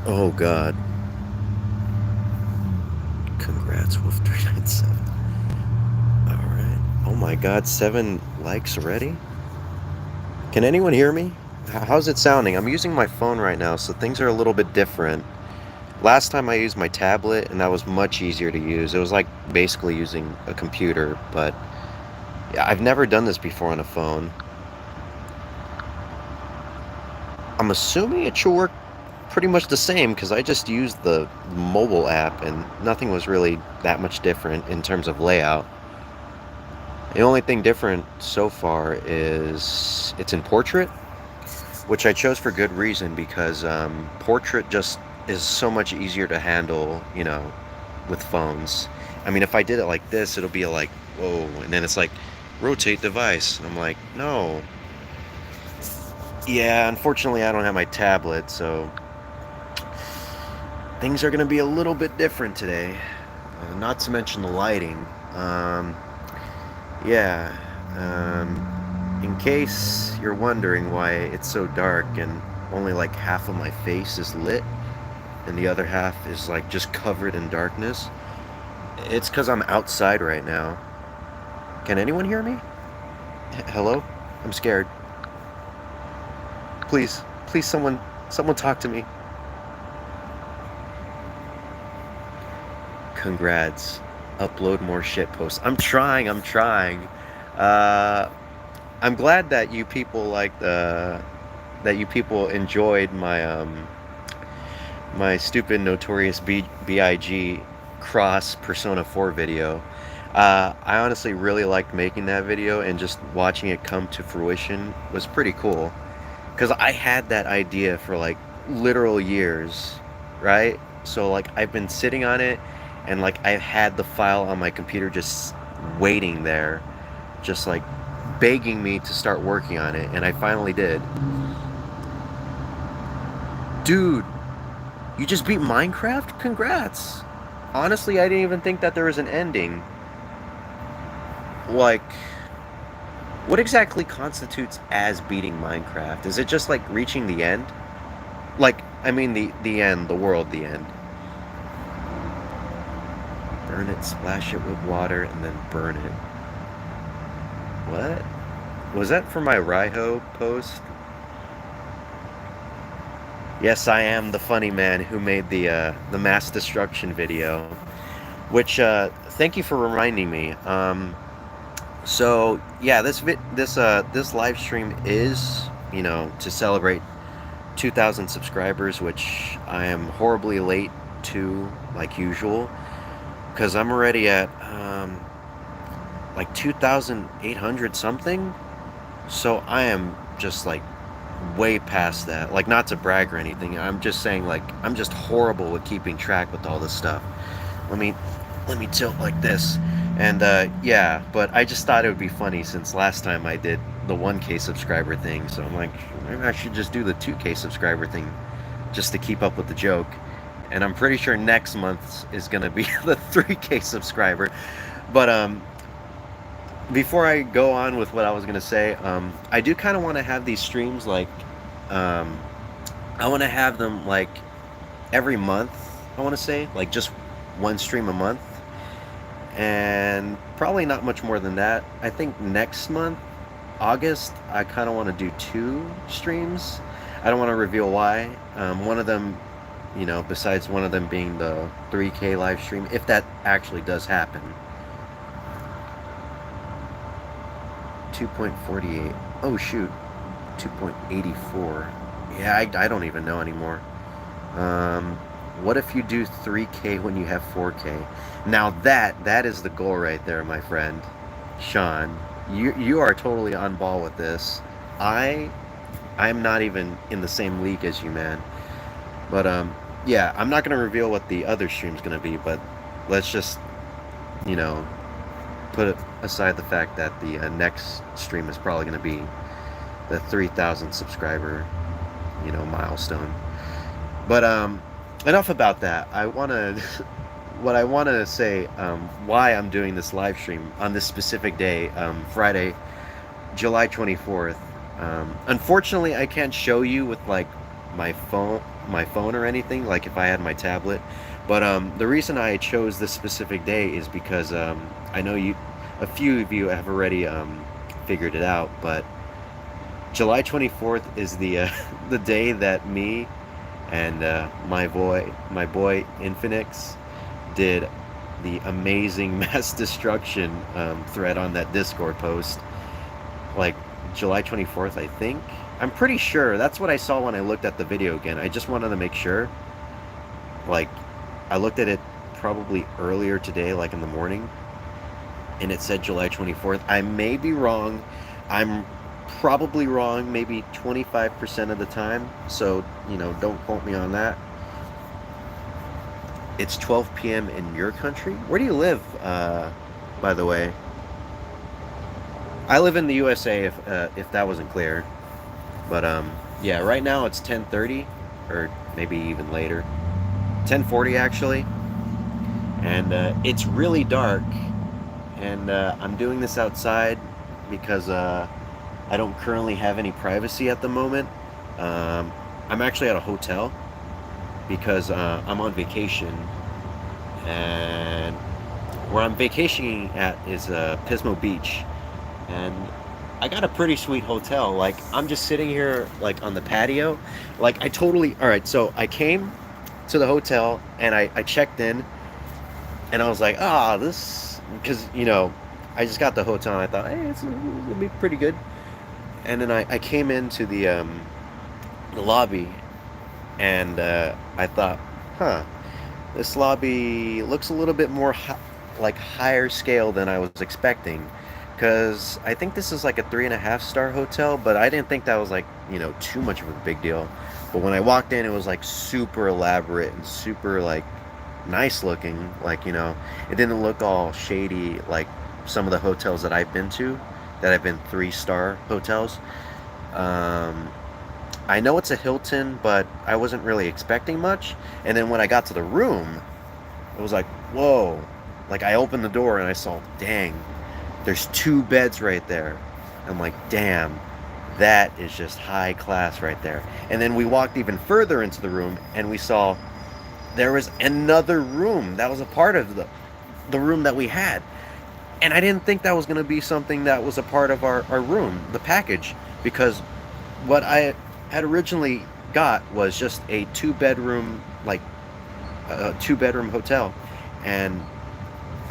Oh God. Congrats, Wolf397. Alright. Oh my God, 7 likes already? Can anyone hear me? How's it sounding? I'm using my phone right now, so things are a little bit different. Last time I used my tablet, and that was much easier to use. It was like basically using a computer, but yeah, I've never done this before on a phone. I'm assuming it should work pretty much the same because I just used the mobile app and nothing was really that much different in terms of layout. The only thing different so far is it's in portrait, which I chose for good reason because portrait just is so much easier to handle, with phones. I mean, if I did it like this, it'll be like, whoa, and then it's like, rotate device. And I'm like, no. Yeah, unfortunately, I don't have my tablet, so things are going to be a little bit different today. Not to mention the lighting. Yeah. In case you're wondering why it's so dark and only like half of my face is lit and the other half is like just covered in darkness, it's because I'm outside right now. Can anyone hear me? Hello? I'm scared. Please, please, someone talk to me. Congrats. Upload more shit posts. I'm trying. Uh, I'm glad that you people that you people enjoyed my stupid Notorious B.I.G. cross Persona 4 video. I honestly really liked making that video, and just watching it come to fruition was pretty cool. Because I had that idea for like literal years, right? So like I've been sitting on it, and like I've had the file on my computer just waiting there, just like begging me to start working on it, and I finally did. Dude, you just beat Minecraft? Congrats. Honestly, I didn't even think that there was an ending. Like, what exactly constitutes as beating Minecraft? Is it just like reaching the end? Like, I mean the end, the world, the end. Burn it, splash it with water, and then burn it. What? Was that for my Raiho post? Yes, I am the funny man who made the mass destruction video. Which thank you for reminding me. So yeah, this live stream is, to celebrate 2,000 subscribers, which I am horribly late to, like usual, because I'm already at like 2,800 something. So I am just like way past that. Like, not to brag or anything. I'm just saying, like, I'm just horrible with keeping track with all this stuff. Let me let me tilt like this. And yeah, but I just thought it would be funny since last time I did the 1K subscriber thing. So I'm like, maybe I should just do the 2K subscriber thing just to keep up with the joke. And I'm pretty sure next month is going to be the 3K subscriber. But before I go on with what I was going to say, I do kind of want to have these streams like, um, I want to have them like every month. I want to say like just one stream a month, and probably not much more than that. I think next month, August, I kind of want to do 2 streams. I don't want to reveal why. One of them, besides one of them being the 3K live stream, if that actually does happen. 2.48. Oh shoot, 2.84. Yeah, I don't even know anymore. Um, what if you do 3K when you have 4K? Now that is the goal right there, my friend. Sean, you are totally on ball with this. I I'm not even in the same league as you, man. But yeah, I'm not gonna reveal what the other stream's gonna be, but let's just you know put aside the fact that the next stream is probably gonna be the 3,000 subscriber milestone. But enough about that. I want to what I want to say, why I'm doing this live stream on this specific day, Friday, July 24th. Unfortunately, I can't show you with like my phone or anything, like if I had my tablet. But the reason I chose this specific day is because I know a few of you have already figured it out, but July 24th is the the day that me and my boy Infinix did the amazing mass destruction thread on that Discord post. Like July 24th, I think. I'm pretty sure that's what I saw when I looked at the video again. I just wanted to make sure. Like, I looked at it probably earlier today, like in the morning, and it said July 24th. I may be wrong. I'm probably wrong maybe 25% of the time. So, don't quote me on that. It's 12 p.m. in your country. Where do you live, by the way? I live in the USA, if that wasn't clear. But yeah, right now it's 10:30, or maybe even later, 10:40 actually, and it's really dark, and I'm doing this outside because I don't currently have any privacy at the moment. I'm actually at a hotel because I'm on vacation, and where I'm vacationing at is Pismo Beach, and I got a pretty sweet hotel. Like, I'm just sitting here like on the patio. Like, I totally all right. So I came to the hotel and I checked in, and I was like, this, because I just got the hotel and I thought, hey, it'll be pretty good. And then I came into the lobby, and I thought, huh, this lobby looks a little bit more like higher scale than I was expecting. Because I think this is like a 3.5 star hotel, but I didn't think that was like, too much of a big deal. But when I walked in, it was like super elaborate and super like nice looking. Like, it didn't look all shady like some of the hotels that I've been to, that have been 3-star hotels. Um, I know it's a Hilton, but I wasn't really expecting much. And then when I got to the room, it was like, whoa. Like, I opened the door and I saw, dang, there's 2 beds right there. I'm like, damn, that is just high class right there. And then we walked even further into the room and we saw there was another room that was a part of the room that we had. And I didn't think that was going to be something that was a part of our room, the package, because what I had originally got was just a 2-bedroom, like a 2-bedroom hotel. And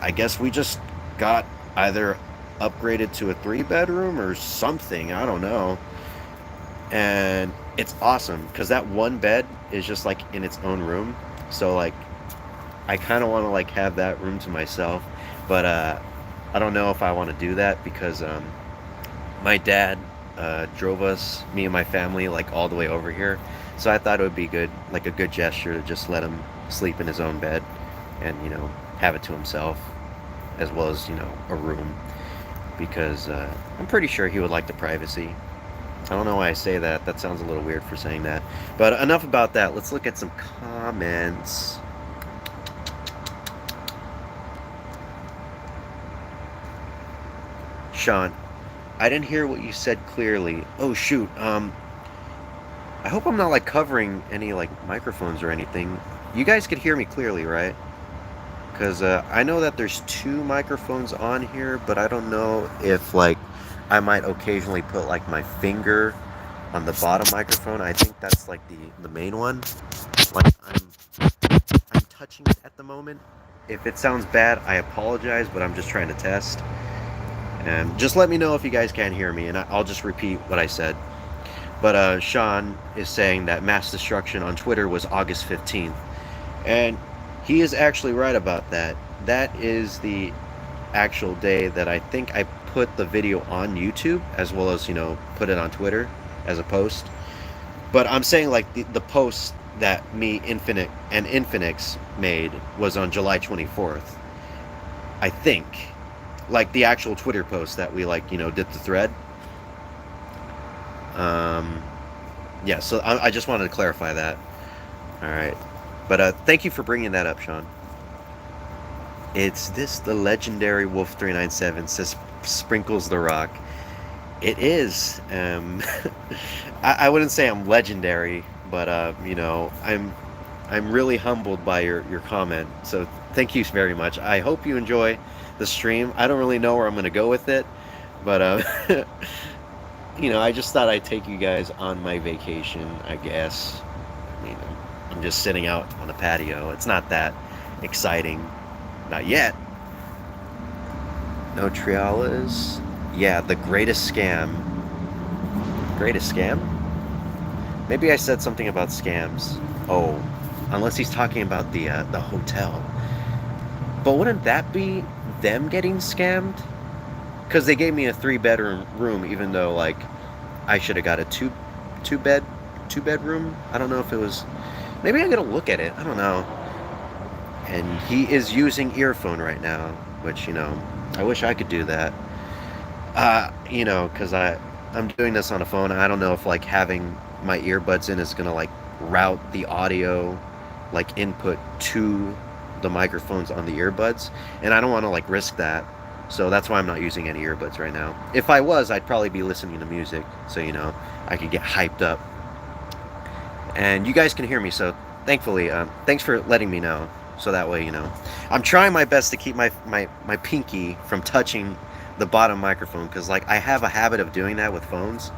I guess we just got either upgraded to a 3-bedroom or something. I don't know. And it's awesome because that one bed is just like in its own room. So like, I kind of want to like have that room to myself, but I don't know if I want to do that because my dad drove us, me and my family, like all the way over here. So I thought it would be good, like a good gesture to just let him sleep in his own bed and have it to himself, as well as a room, because I'm pretty sure he would like the privacy. I don't know why I say that. That sounds a little weird for saying that. But enough about that. Let's look at some comments. Sean, I didn't hear what you said clearly. Oh shoot. I hope I'm not like covering any like microphones or anything. You guys could hear me clearly, right? Because I know that there's 2 microphones on here, but I don't know if like I might occasionally put like my finger on the bottom microphone. I think that's like the main one. Like I'm touching it at the moment. If it sounds bad, I apologize, but I'm just trying to test. And just let me know if you guys can't hear me, and I'll just repeat what I said. But Sean is saying that mass destruction on Twitter was August 15th. And he is actually right about that. That is the actual day that I think I put the video on YouTube, as well as, put it on Twitter as a post. But I'm saying like the post that me, Infinite, and Infinix made was on July 24th. I think. Like the actual Twitter post that we like, did the thread. Yeah, so I just wanted to clarify that. All right. But thank you for bringing that up, Sean. It's this the legendary Wolf397 says sprinkles the rock. It is. I wouldn't say I'm legendary, But I'm really humbled by your comment. So thank you very much. I hope you enjoy the stream. I don't really know where I'm going to go with it, but I just thought I'd take you guys on my vacation, I guess. I'm just sitting out on the patio. It's not that exciting. Not yet. No Trialas. Yeah, the greatest scam. Greatest scam? Maybe I said something about scams. Oh, unless he's talking about the hotel. But wouldn't that be them getting scammed? Because they gave me a 3 bedroom room, even though like I should have got a two bedroom. I don't know if it was. Maybe I'm gonna look at it. I don't know. And he is using earphone right now, which I wish I could do that. Because I'm doing this on a phone. I don't know if like having my earbuds in is gonna like route the audio like input to the microphones on the earbuds, and I don't want to like risk that. So that's why I'm not using any earbuds right now. If I was, I'd probably be listening to music, so I could get hyped up. And you guys can hear me, so thankfully, thanks for letting me know. So that way, I'm trying my best to keep my pinky from touching the bottom microphone, because like I have a habit of doing that with phones,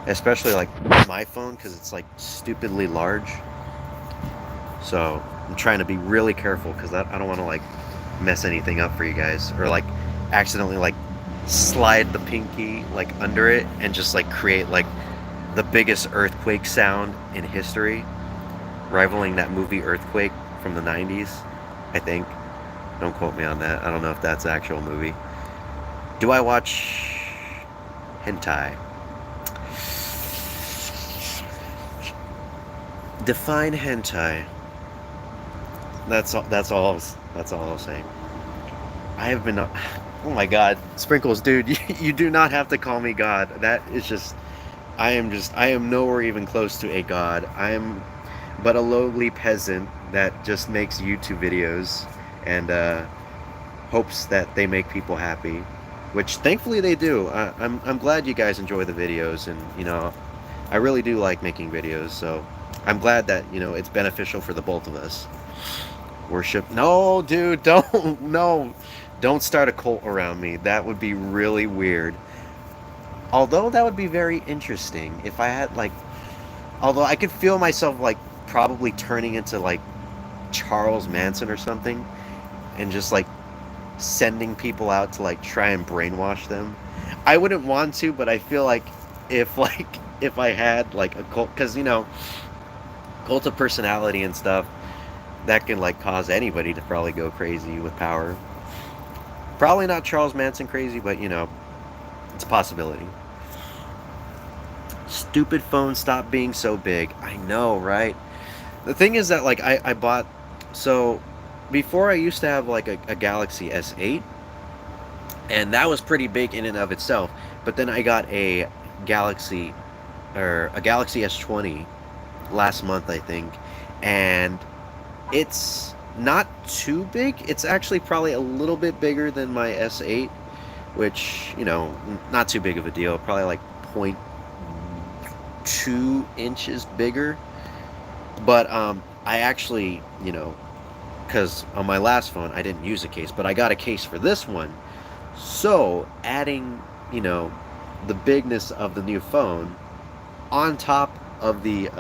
especially like my phone, because it's like stupidly large. So I'm trying to be really careful, because I don't want to like mess anything up for you guys, or like accidentally like slide the pinky like under it and just like create like the biggest earthquake sound in history, rivaling that movie Earthquake from the 90s, I think. Don't quote me on that. I don't know if that's the actual movie. Do I watch hentai? Define hentai. That's all. That's all I'm saying. I have been. Oh my God, Sprinkles, dude, you do not have to call me God. That is just. I am nowhere even close to a god. I am but a lowly peasant that just makes YouTube videos and hopes that they make people happy, which thankfully they do. I'm glad you guys enjoy the videos, and I really do like making videos. So I'm glad that it's beneficial for the both of us. Worship? No, dude, don't no, don't start a cult around me. That would be really weird. Although that would be very interesting if I had like, although I could feel myself like probably turning into like Charles Manson or something, and just like sending people out to like try and brainwash them. I wouldn't want to, but I feel like if I had like a cult, because cult of personality and stuff, that can like cause anybody to probably go crazy with power. Probably not Charles Manson crazy, but it's a possibility. Stupid phone, stop being so big. I know, right? The thing is that like I bought, so before I used to have like a Galaxy S8, and that was pretty big in and of itself. But then I got Galaxy a Galaxy S20 last month, I think, and it's not too big. It's actually probably a little bit bigger than my S8, which not too big of a deal. Probably like 0.2 inches bigger. But I actually, because on my last phone I didn't use a case, but I got a case for this one. So adding, the bigness of the new phone on top of the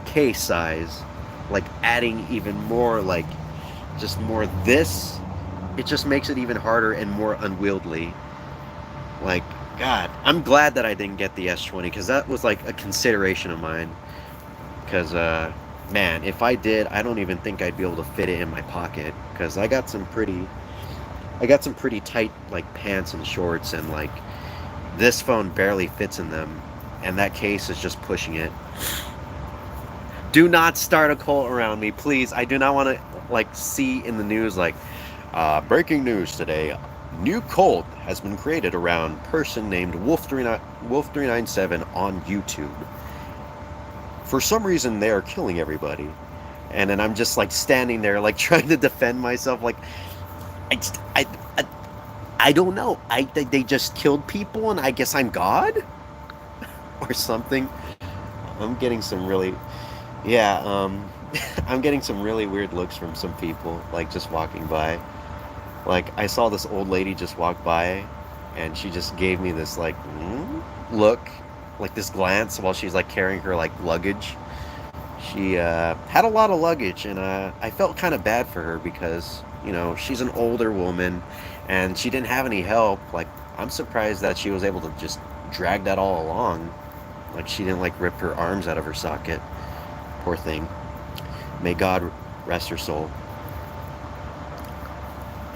case size, like adding even more, like just more this, it just makes it even harder and more unwieldy. Like, God, I'm glad that I didn't get the S20, because that was like a consideration of mine. Because, man, if I did, I don't even think I'd be able to fit it in my pocket. Because I got some pretty tight like pants and shorts, and like this phone barely fits in them, and that case is just pushing it. Do not start a cult around me, please. I do not want to like see in the news like, breaking news today. New cult has been created around person named Wolf397 on YouTube. For some reason, they are killing everybody. And then I'm just like standing there, like trying to defend myself. Like, I don't know. They just killed people, and I guess I'm God or something. I'm getting some really, yeah, I'm getting some really weird looks from some people, like just walking by. Like I saw this old lady just walk by, and she just gave me this like look, like this glance while she's like carrying her like luggage. She had a lot of luggage, and I felt kind of bad for her because she's an older woman, and she didn't have any help. Like I'm surprised that she was able to just drag that all along. Like she didn't like rip her arms out of her socket. Poor thing. May God rest her soul.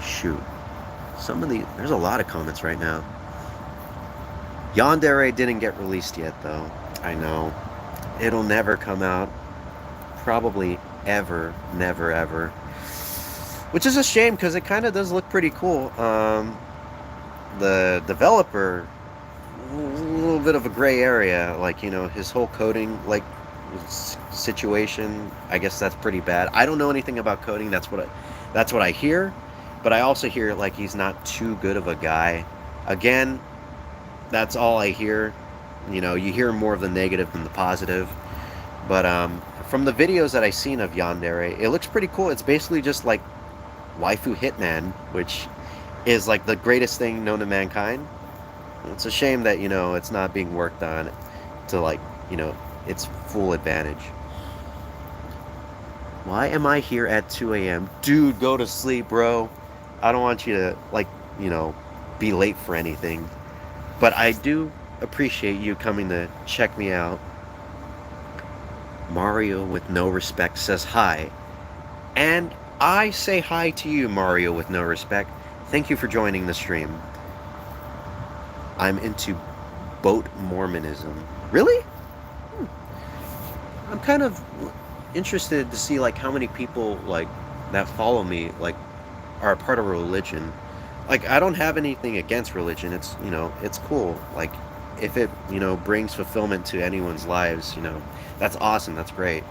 Shoot. There's a lot of comments right now. Yandere didn't get released yet, though. I know. It'll never come out. Probably ever. Never, ever. Which is a shame because it kind of does look pretty cool. The developer, a little bit of a gray area. Like, his whole coding, like, situation, I guess that's pretty bad. I don't know anything about coding. That's what I hear. But I also hear like he's not too good of a guy. Again, that's all I hear. You hear more of the negative than the positive. But from the videos that I've seen of Yandere, it looks pretty cool. It's basically just like Waifu Hitman, which is like the greatest thing known to mankind. It's a shame that it's not being worked on to like its full advantage. Why am I here at 2 a.m.? Dude, go to sleep, bro. I don't want you to, like, be late for anything. But I do appreciate you coming to check me out. Mario with no respect says hi. And I say hi to you, Mario with no respect. Thank you for joining the stream. I'm into boat Mormonism. Really? I'm kind of interested to see like how many people like that follow me like are a part of a religion. Like I don't have anything against religion. It's cool. Like if it brings fulfillment to anyone's lives, that's awesome. That's great.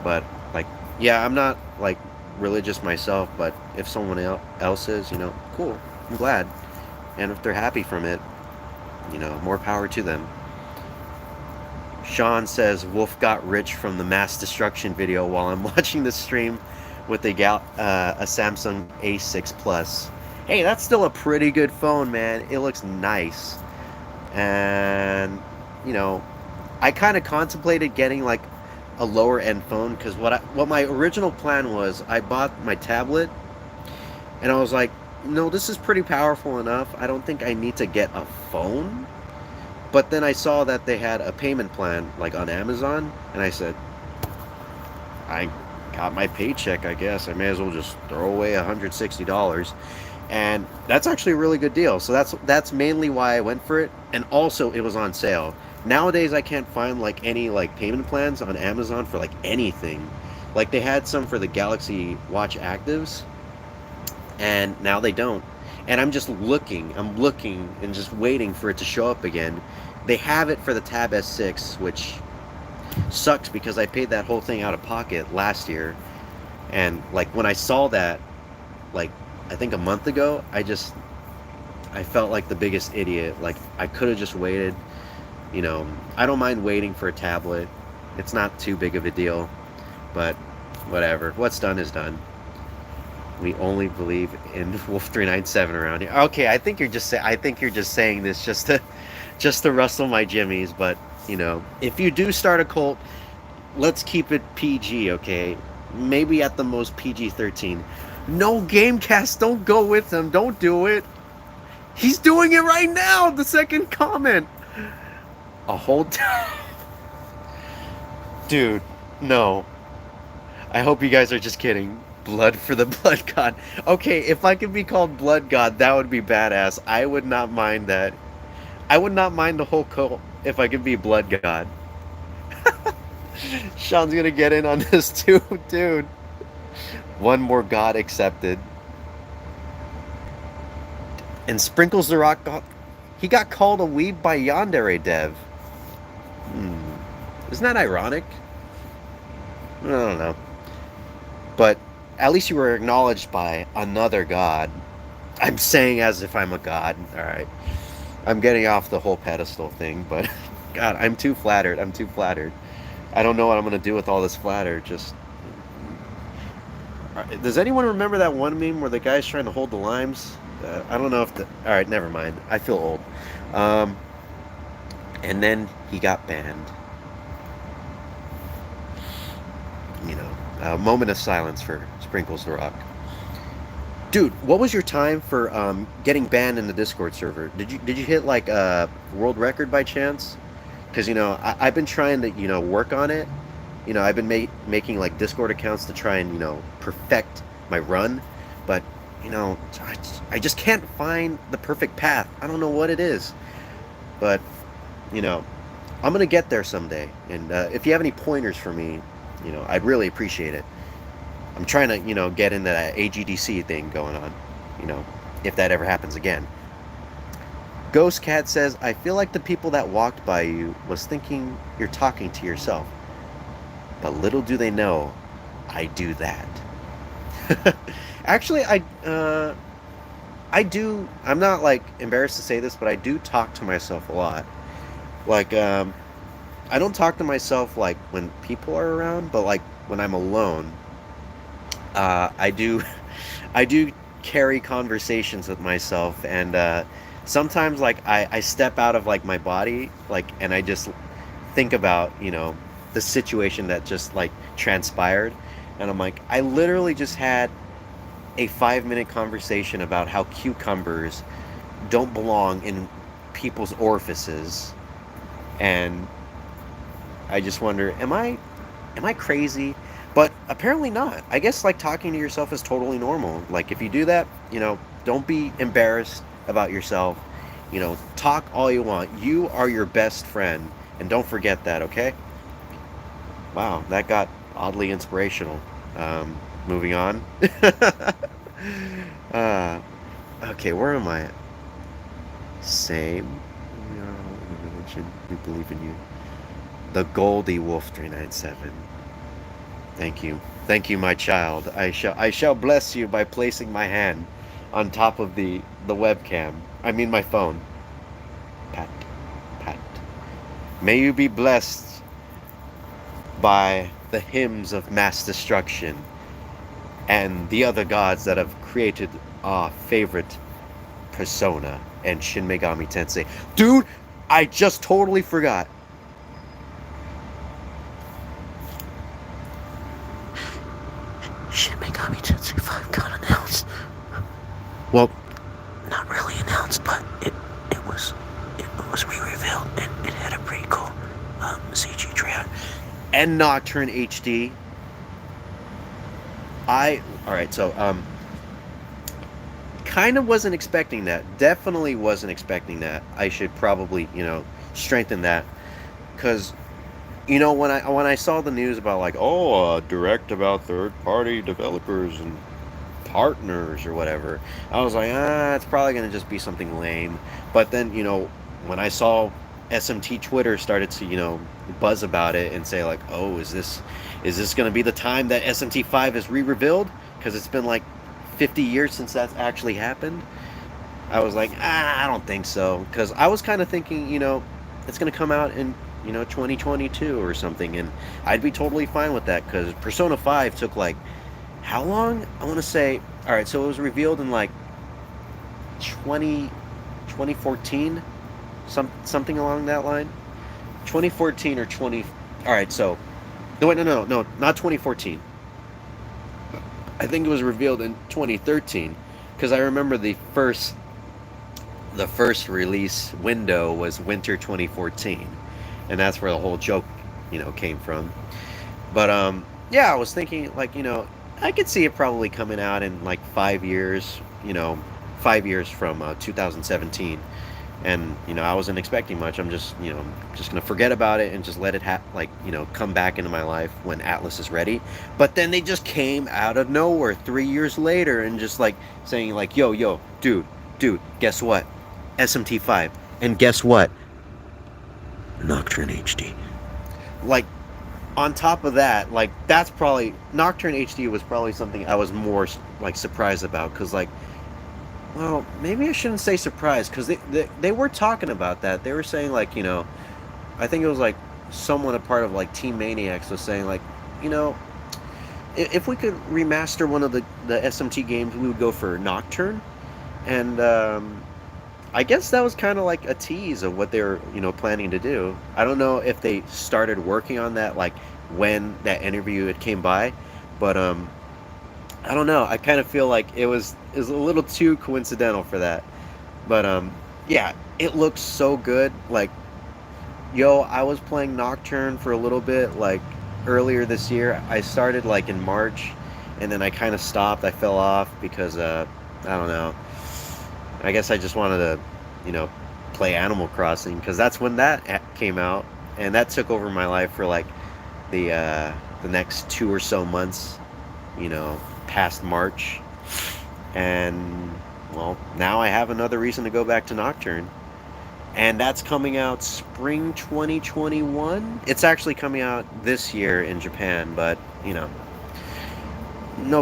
But like yeah, I'm not like religious myself. But if someone else is, cool. I'm glad. And if they're happy from it, more power to them. Sean says Wolf got rich from the mass destruction video while I'm watching the stream with a Samsung A6 Plus. Hey, that's still a pretty good phone, man. It looks nice. And, I kind of contemplated getting like a lower end phone because what my original plan was, I bought my tablet and I was like, no, this is pretty powerful enough. I don't think I need to get a phone. But then I saw that they had a payment plan like on Amazon, and I said, I got my paycheck, I guess. I may as well just throw away $160. And that's actually a really good deal. So that's mainly why I went for it. And also it was on sale. Nowadays I can't find like any like payment plans on Amazon for like anything. Like they had some for the Galaxy Watch Actives, and now they don't. And I'm looking and just waiting for it to show up again. They have it for the Tab S6, which sucks because I paid that whole thing out of pocket last year. And like when I saw that, like I think a month ago, I felt like the biggest idiot. Like I could have just waited. I don't mind waiting for a tablet. It's not too big of a deal, but whatever. What's done is done. We only believe in Wolf 397 around here. Okay, I think you're just saying this just to rustle my jimmies. But if you do start a cult, let's keep it PG, okay? Maybe at the most PG-13. No Gamecast, don't go with him. Don't do it. He's doing it right now. The second comment. A whole time. Dude, no. I hope you guys are just kidding. Blood for the Blood God. Okay, if I could be called Blood God, that would be badass. I would not mind that. I would not mind the whole cult if I could be Blood God. Sean's gonna get in on this too, dude. One more God accepted. And Sprinkles the Rock he got called a weeb by Yandere dev. Isn't that ironic? I don't know. But at least you were acknowledged by another god. I'm saying as if I'm a god. Alright. I'm getting off the whole pedestal thing, but God, I'm too flattered. I'm too flattered. I don't know what I'm gonna do with all this flatter. Just does anyone remember that one meme where the guy's trying to hold the limes? I don't know if the. All right, never mind. I feel old. Um, and then he got banned. You know, a moment of silence for Sprinkles the Rock. Dude, what was your time for getting banned in the Discord server? Did you hit like a world record by chance? Because I've been trying to work on it. I've been making like Discord accounts to try and perfect my run, but I just can't find the perfect path. I don't know what it is, but you know I'm gonna get there someday. And if you have any pointers for me, I'd really appreciate it. I'm trying to get into that AGDC thing going on. You know, if that ever happens again. Ghost Cat says, I feel like the people that walked by you was thinking you're talking to yourself. But little do they know, I do that. Actually, I do. I'm not like embarrassed to say this, but I do talk to myself a lot. Like, I don't talk to myself like when people are around, but like when I'm alone, I do. I do carry conversations with myself, and sometimes like I step out of like my body, like, and I just think about the situation that just like transpired, and I'm like, I literally just had a 5-minute conversation about how cucumbers don't belong in people's orifices, and I just wonder, am I crazy? But apparently not. I guess like talking to yourself is totally normal. Like if you do that, don't be embarrassed about yourself. Talk all you want. You are your best friend, and don't forget that, okay? Wow, that got oddly inspirational. Moving on. uh, okay, where am I? Same. We are all in a religion. We believe in you. The Goldie Wolf 397. Thank you. Thank you, my child. I shall bless you by placing my hand on top of the webcam. I mean my phone. Pat, pat. May you be blessed by the hymns of mass destruction and the other gods that have created our favorite persona and Shin Megami Tensei. Dude, I just totally forgot. Shin Megami Tensei 5 got announced. Well, Not really announced, but it was re-revealed, and it had a pretty cool CG trailer. and Nocturne HD. All right, so kind of wasn't expecting that. Definitely wasn't expecting that. I should probably, strengthen that, cuz when I saw the news about like, oh, direct about third-party developers and partners or whatever, I was like, it's probably going to just be something lame. But then, when I saw SMT Twitter started to, buzz about it and say like, oh, is this going to be the time that SMT5 is re-revealed? Because it's been like 50 years since that's actually happened. I was like, I don't think so. Because I was kind of thinking, it's going to come out in 2022 or something, and I'd be totally fine with that. Because Persona 5 took like how long? I want to say, all right, so it was revealed in like 2014, something along that line. 2014 or 20. All right, so no, wait, no, not 2014. I think it was revealed in 2013 because I remember the first release window was winter 2014, and that's where the whole joke, came from. But yeah, I was thinking like I could see it probably coming out in like 5 years, 5 years from 2017, and I wasn't expecting much. I'm just gonna forget about it and just let it come back into my life when Atlas is ready. But then they just came out of nowhere 3 years later and just like saying like, yo, dude, guess what? SMT5, and guess what? Nocturne HD. Like on top of that, like that's probably Nocturne HD was probably something I was more like surprised about because like, well, maybe I shouldn't say surprised because they were talking about that. They were saying like I think it was like someone a part of like Team Maniacs was saying like, you know, if we could remaster one of the SMT games, we would go for Nocturne, and I guess that was kind of like a tease of what they were, planning to do. I don't know if they started working on that like when that interview it came by, but I don't know. I kind of feel like it was a little too coincidental for that. But yeah, it looks so good. Like, yo, I was playing Nocturne for a little bit like earlier this year. I started like in March, and then I kind of stopped. I fell off because I don't know. I guess I just wanted to, you know, play Animal Crossing because that's when came out, and that took over my life for like the next 2 or so months, past March, and well, now I have another reason to go back to Nocturne, and that's coming out spring 2021. It's actually coming out this year in Japan, but no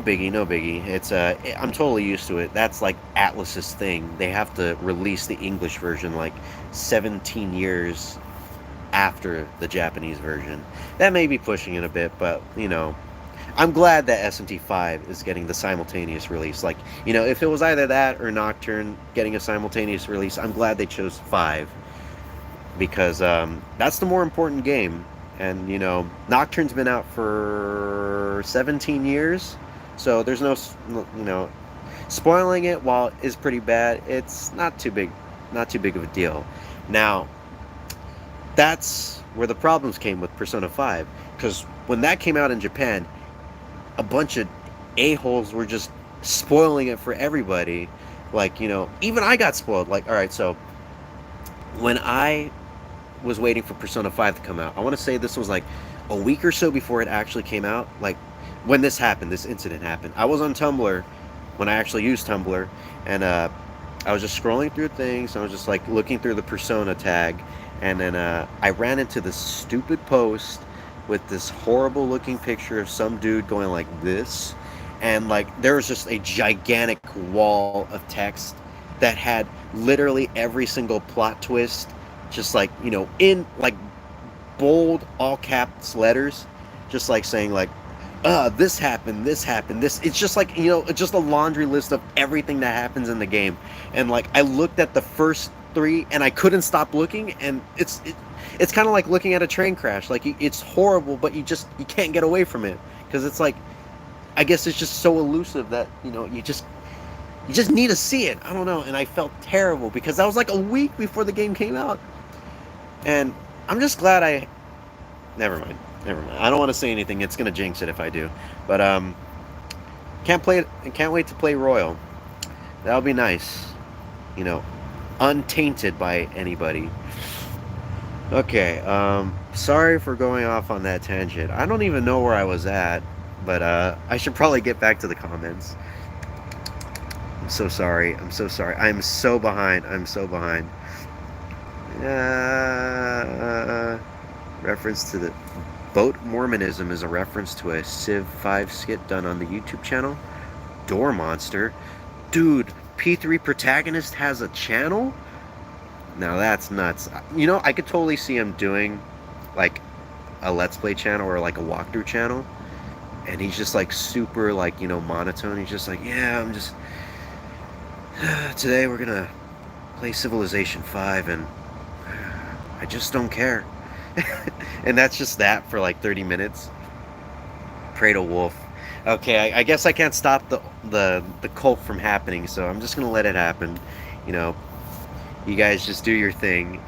biggie, no biggie. I'm totally used to it. That's like Atlus's thing. They have to release the English version like 17 years after the Japanese version. That may be pushing it a bit, but I'm glad that SMT 5 is getting the simultaneous release. Like, if it was either that or Nocturne getting a simultaneous release, I'm glad they chose 5 because that's the more important game. And Nocturne's been out for 17 years, so there's no, spoiling it while is pretty bad. It's not too big of a deal. Now, that's where the problems came with Persona 5, because when that came out in Japan, a bunch of a-holes were just spoiling it for everybody. Like, even I got spoiled. Like, all right, so when I was waiting for Persona 5 to come out, I want to say this was like a week or so before it actually came out. Like, when this happened, this incident happened, I was on Tumblr when I actually used Tumblr, and I was just scrolling through things. I was just like looking through the Persona tag, and then I ran into this stupid post with this horrible looking picture of some dude going like this, and like there was just a gigantic wall of text that had literally every single plot twist, just like in like bold all caps letters, just like saying like this happened, this. It's just like it's just a laundry list of everything that happens in the game. And like I looked at the first 3 and I couldn't stop looking, and it's kind of like looking at a train crash. Like it's horrible, but you can't get away from it because it's like, I guess it's just so elusive that you just need to see it. I don't know. And I felt terrible because that was like a week before the game came out, and I'm just glad never mind. I don't want to say anything. It's gonna jinx it if I do. But can't wait to play Royal. That'll be nice. Untainted by anybody. Okay, sorry for going off on that tangent. I don't even know where I was at, but I should probably get back to the comments. I'm so sorry. I'm so behind. Reference to the Boat Mormonism is a reference to a Civ 5 skit done on the YouTube channel Door Monster. Dude, P3 Protagonist has a channel? Now that's nuts. I could totally see him doing like a Let's Play channel or like a walkthrough channel, and he's just like super like monotone. He's just like, yeah, I'm just today we're gonna play Civilization 5 and I just don't care. And that's just that for like 30 minutes. Pray to Wolf. Okay, I guess I can't stop the cult from happening, so I'm just gonna let it happen. You guys just do your thing.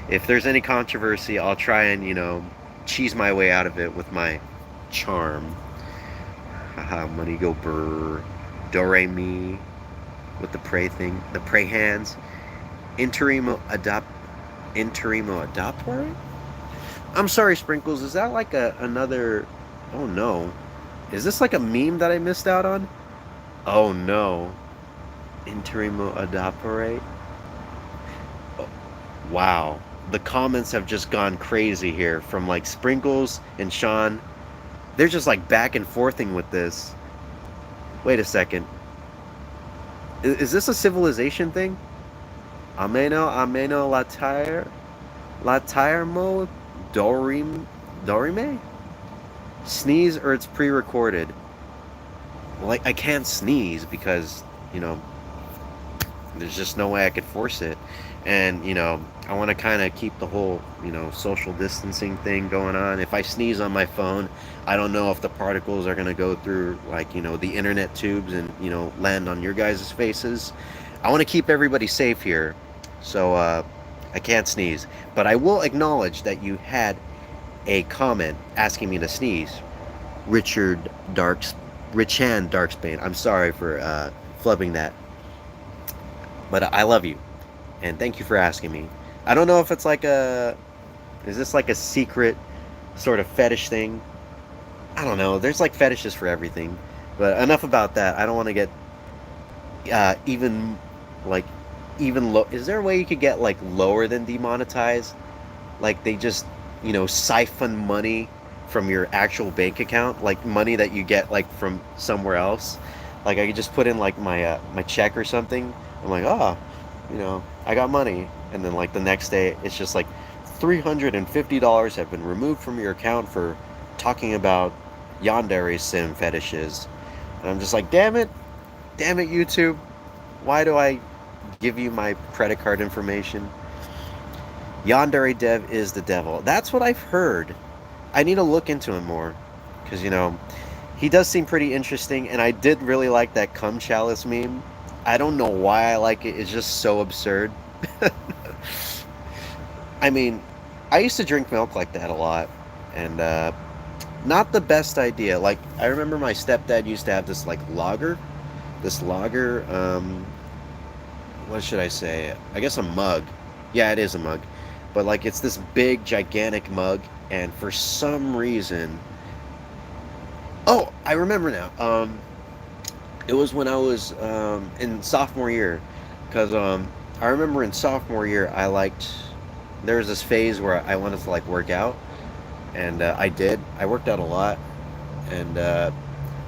If there's any controversy, I'll try and cheese my way out of it with my charm. Haha, money go brr. Do re mi with the pray thing, the pray hands. Interimo adaptore? I'm sorry, Sprinkles. Is that like another? Oh no. Is this like a meme that I missed out on? Oh no. Interimo adaptore? Oh, wow. The comments have just gone crazy here from like Sprinkles and Sean. They're just like back and forthing with this. Wait a second. Is this a Civilization thing? Ameno latire? Latarmo Dorime? Sneeze or it's pre-recorded. Like I can't sneeze because, you know, there's just no way I could force it. And, you know, I want to kind of keep the whole, you know, social distancing thing going on. If I sneeze on my phone, I don't know if the particles are going to go through, like, you know, the internet tubes and, you know, land on your guys' faces. I want to keep everybody safe here. So, I can't sneeze. But I will acknowledge that you had a comment asking me to sneeze. Richard Darks, Richan Darksbane. I'm sorry for flubbing that. But I love you. And thank you for asking me. I don't know if it's like a. Is this like a secret sort of fetish thing? I don't know. There's like fetishes for everything. But enough about that. I don't want to get even like even low. Is there a way you could get like lower than demonetized? Like they just, you know, siphon money from your actual bank account, like money that you get like from somewhere else. Like I could just put in like my check or something. I'm like, oh, you know, I got money, and then like the next day, it's just like $350 have been removed from your account for talking about yandere sim fetishes, and I'm just like, damn it, YouTube, why do I give you my credit card information? Yandere dev is the devil. That's what I've heard. I need to look into him more, because you know, he does seem pretty interesting, and I did really like that cum chalice meme. I don't know why I like it. It's just so absurd. I mean, I used to drink milk like that a lot, and not the best idea. Like I remember my stepdad used to have this like lager, what should I say? I guess a mug. Yeah, it is a mug, but like it's this big gigantic mug, and for some reason, oh, I remember now. It was when I was in sophomore year, because I remember in sophomore year I liked. There was this phase where I wanted to like work out, and I did. I worked out a lot, and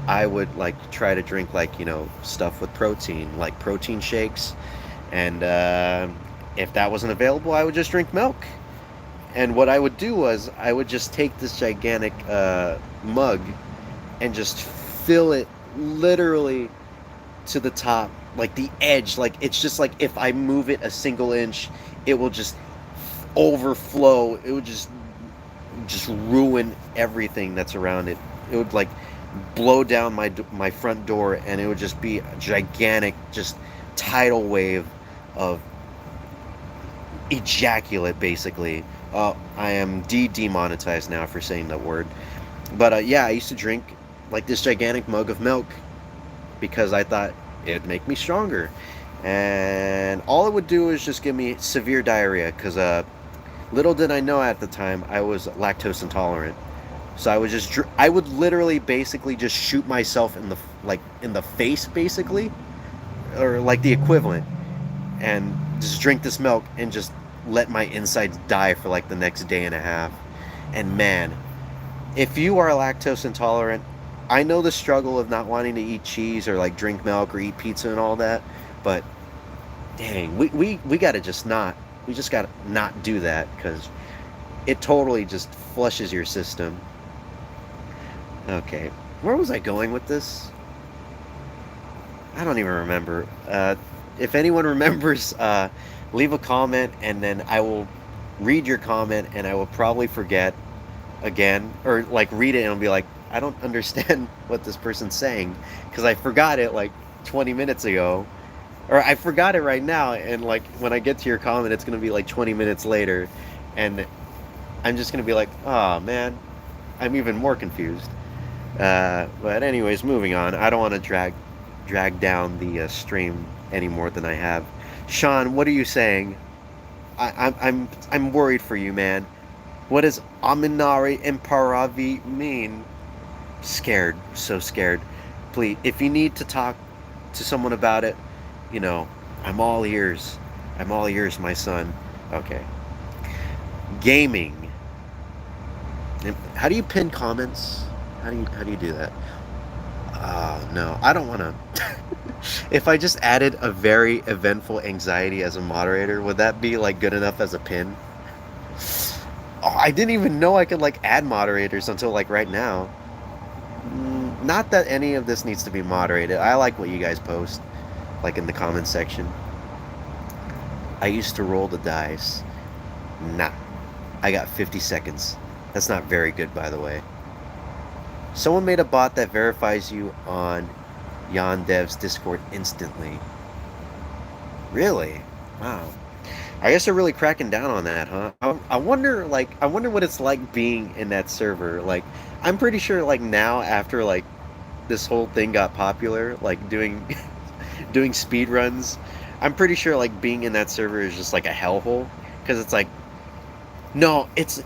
I would like try to drink like, you know, stuff with protein, like protein shakes, and if that wasn't available, I would just drink milk. And what I would do was I would just take this gigantic mug and just fill it literally to the top, like the edge. Like it's just like if I move it a single inch, it will just overflow. It would just ruin everything that's around it. It would like blow down my front door, and it would just be a gigantic, just tidal wave of ejaculate, basically. I am demonetized now for saying that word. But yeah, I used to drink like this gigantic mug of milk because I thought it'd make me stronger. And all it would do is just give me severe diarrhea because little did I know at the time I was lactose intolerant. So I would I would literally basically just shoot myself in the in the face basically, or like the equivalent, and just drink this milk and just let my insides die for like the next day and a half. And man, if you are lactose intolerant, I know the struggle of not wanting to eat cheese or like drink milk or eat pizza and all that, but dang, we gotta just not, we just gotta not do that because it totally just flushes your system. Okay, where was I going with this? I don't even remember. If anyone remembers, leave a comment and then I will read your comment and I will probably forget again, or like read it and I'll be like, I don't understand what this person's saying because I forgot it like 20 minutes ago, or I forgot it right now, and like when I get to your comment it's gonna be like 20 minutes later, and I'm just gonna be like, oh man, I'm even more confused. But anyways, moving on. I don't want to drag down the stream any more than I have. Sean, what are you saying? I'm worried for you, man. What does Aminari Imparavi mean? Scared, so scared. Please, if you need to talk to someone about it, you know, I'm all ears. I'm all ears, my son. Okay. Gaming. How do you pin comments? How do you do that? No, I don't want to. If I just added a very eventful anxiety as a moderator, would that be like good enough as a pin? Oh, I didn't even know I could like add moderators until like right now. Not that any of this needs to be moderated. I like what you guys post, like in the comments section. I used to roll the dice. Nah, I got 50 seconds. That's not very good, by the way. Someone made a bot that verifies you on Yandev's Discord instantly. Really? Wow. I guess they're really cracking down on that, huh? I wonder, like, I wonder what it's like being in that server. Like, I'm pretty sure, like, now after like this whole thing got popular, like doing doing speed runs, I'm pretty sure like being in that server is just like a hellhole because it's like no, it's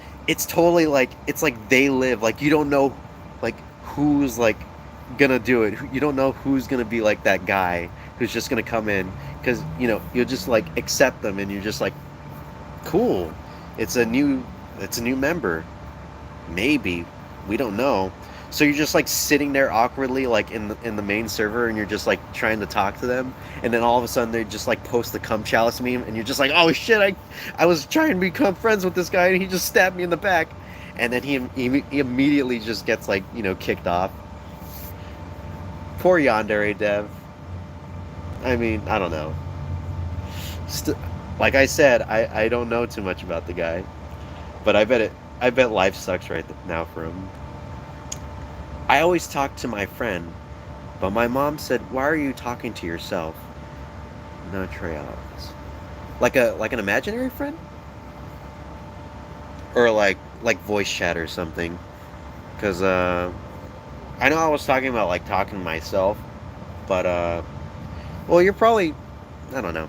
totally like it's like they live like you don't know like who's like gonna do it. You don't know who's gonna be like that guy who's just gonna come in because you'll just like accept them and you're just like cool. It's a new it's a new member. Maybe we don't know. So you're just like sitting there awkwardly, like in the main server, and you're just like trying to talk to them, and then all of a sudden they just like post the cum chalice meme, and you're just like, oh shit, I was trying to become friends with this guy, and he just stabbed me in the back, and then he immediately just gets like kicked off. Poor Yandere Dev. I mean, I don't know. Like I said, I don't know too much about the guy, but I bet life sucks right now for him. I always talk to my friend, but my mom said, "Why are you talking to yourself?" No trails. Like an imaginary friend, or like voice chat or something. Cause I know I was talking about like talking to myself, but well, you're probably I don't know.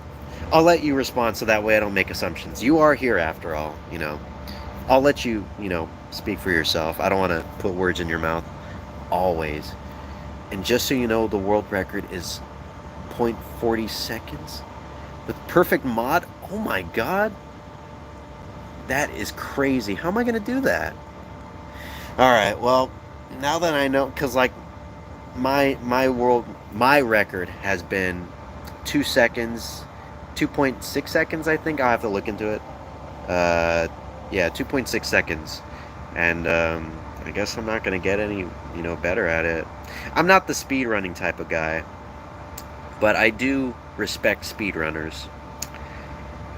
I'll let you respond so that way I don't make assumptions. You are here after all. I'll let you speak for yourself. I don't want to put words in your mouth. Always. And just so you know, the world record is 0.40 seconds with perfect mod. Oh my god, that is crazy. How am I gonna do that? All right, well, now that I know, because like my record has been 2 seconds, 2.6 seconds, I think. I'll have to look into it. Yeah, 2.6 seconds, and I guess I'm not gonna get any better at it. I'm not the speedrunning type of guy, but I do respect speedrunners.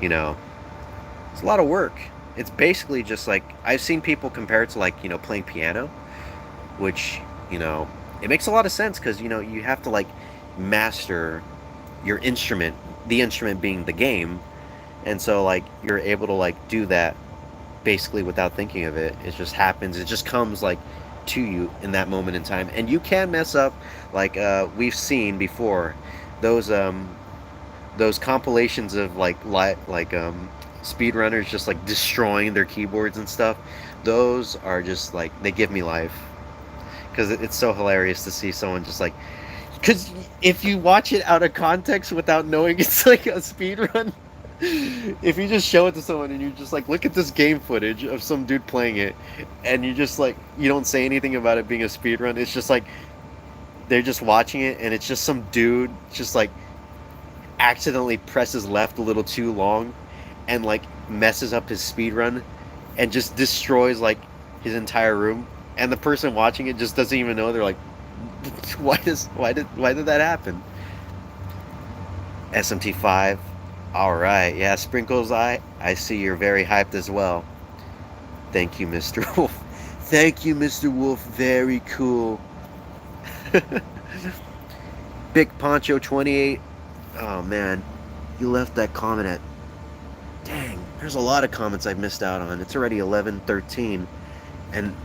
It's a lot of work. It's basically just like I've seen people compare it to like playing piano, which it makes a lot of sense because you have to like master your instrument, the instrument being the game, and so like you're able to like do that basically without thinking of it. It just happens. It just comes like to you in that moment in time, and you can mess up. Like we've seen before, those compilations of like speedrunners just like destroying their keyboards and stuff. Those are just like they give me life because it's so hilarious to see someone just like because if you watch it out of context without knowing it's like a speed run, if you just show it to someone and you just like look at this game footage of some dude playing it and you just like you don't say anything about it being a speed run, it's just like they're just watching it and it's just some dude just like accidentally presses left a little too long and like messes up his speed run and just destroys like his entire room, and the person watching it just doesn't even know. They're like, why did that happen? SMT5. All right, yeah, Sprinkles. I see you're very hyped as well. Thank you, Mr. Wolf. Thank you, Mr. Wolf. Very cool. Big Poncho 28. Oh man, you left that comment at. Dang, there's a lot of comments I've missed out on. It's already 11:13, and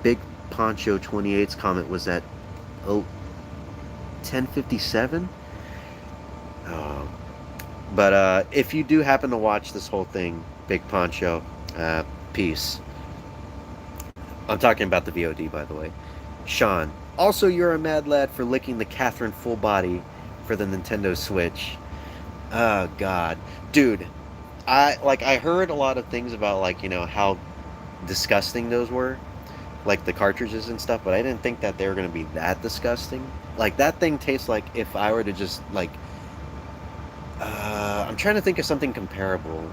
Big Poncho 28's comment was at 10:57. But if you do happen to watch this whole thing, Big Poncho, peace. I'm talking about the VOD, by the way. Sean, also you're a mad lad for licking the Catherine full body for the Nintendo Switch. Oh God, dude, I heard a lot of things about like how disgusting those were, like the cartridges and stuff, but I didn't think that they were gonna be that disgusting. Like that thing tastes like if I were to just like I'm trying to think of something comparable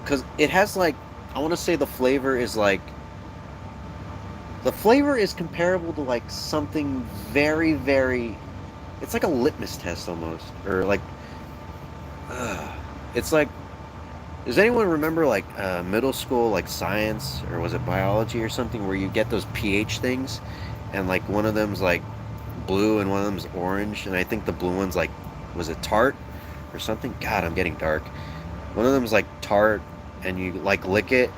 because it has like I want to say the flavor is like the flavor is comparable to like something very very. It's like a litmus test almost, or like, uh, it's like. Does anyone remember like middle school like science or was it biology or something where you get those pH things, and like one of them's like blue and one of them's orange, and I think the blue one's like, was it tart or something? God, I'm getting dark. One of them's like tart, and you like lick it,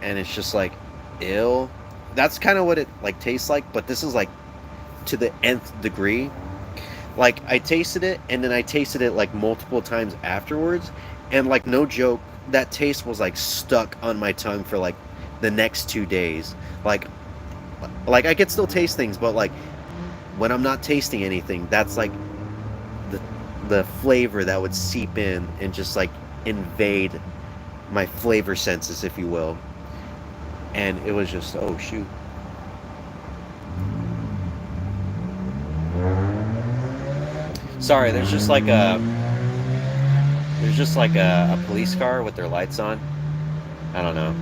and it's just like ill. That's kind of what it like tastes like, but this is like to the nth degree. Like I tasted it, and then I tasted it like multiple times afterwards, and like no joke, that taste was like stuck on my tongue for like the next 2 days. Like, like I could still taste things, but like when I'm not tasting anything, that's like the the flavor that would seep in and just like invade my flavor senses, if you will. And it was just, oh shoot. Sorry, there's just like a police car with their lights on. I don't know.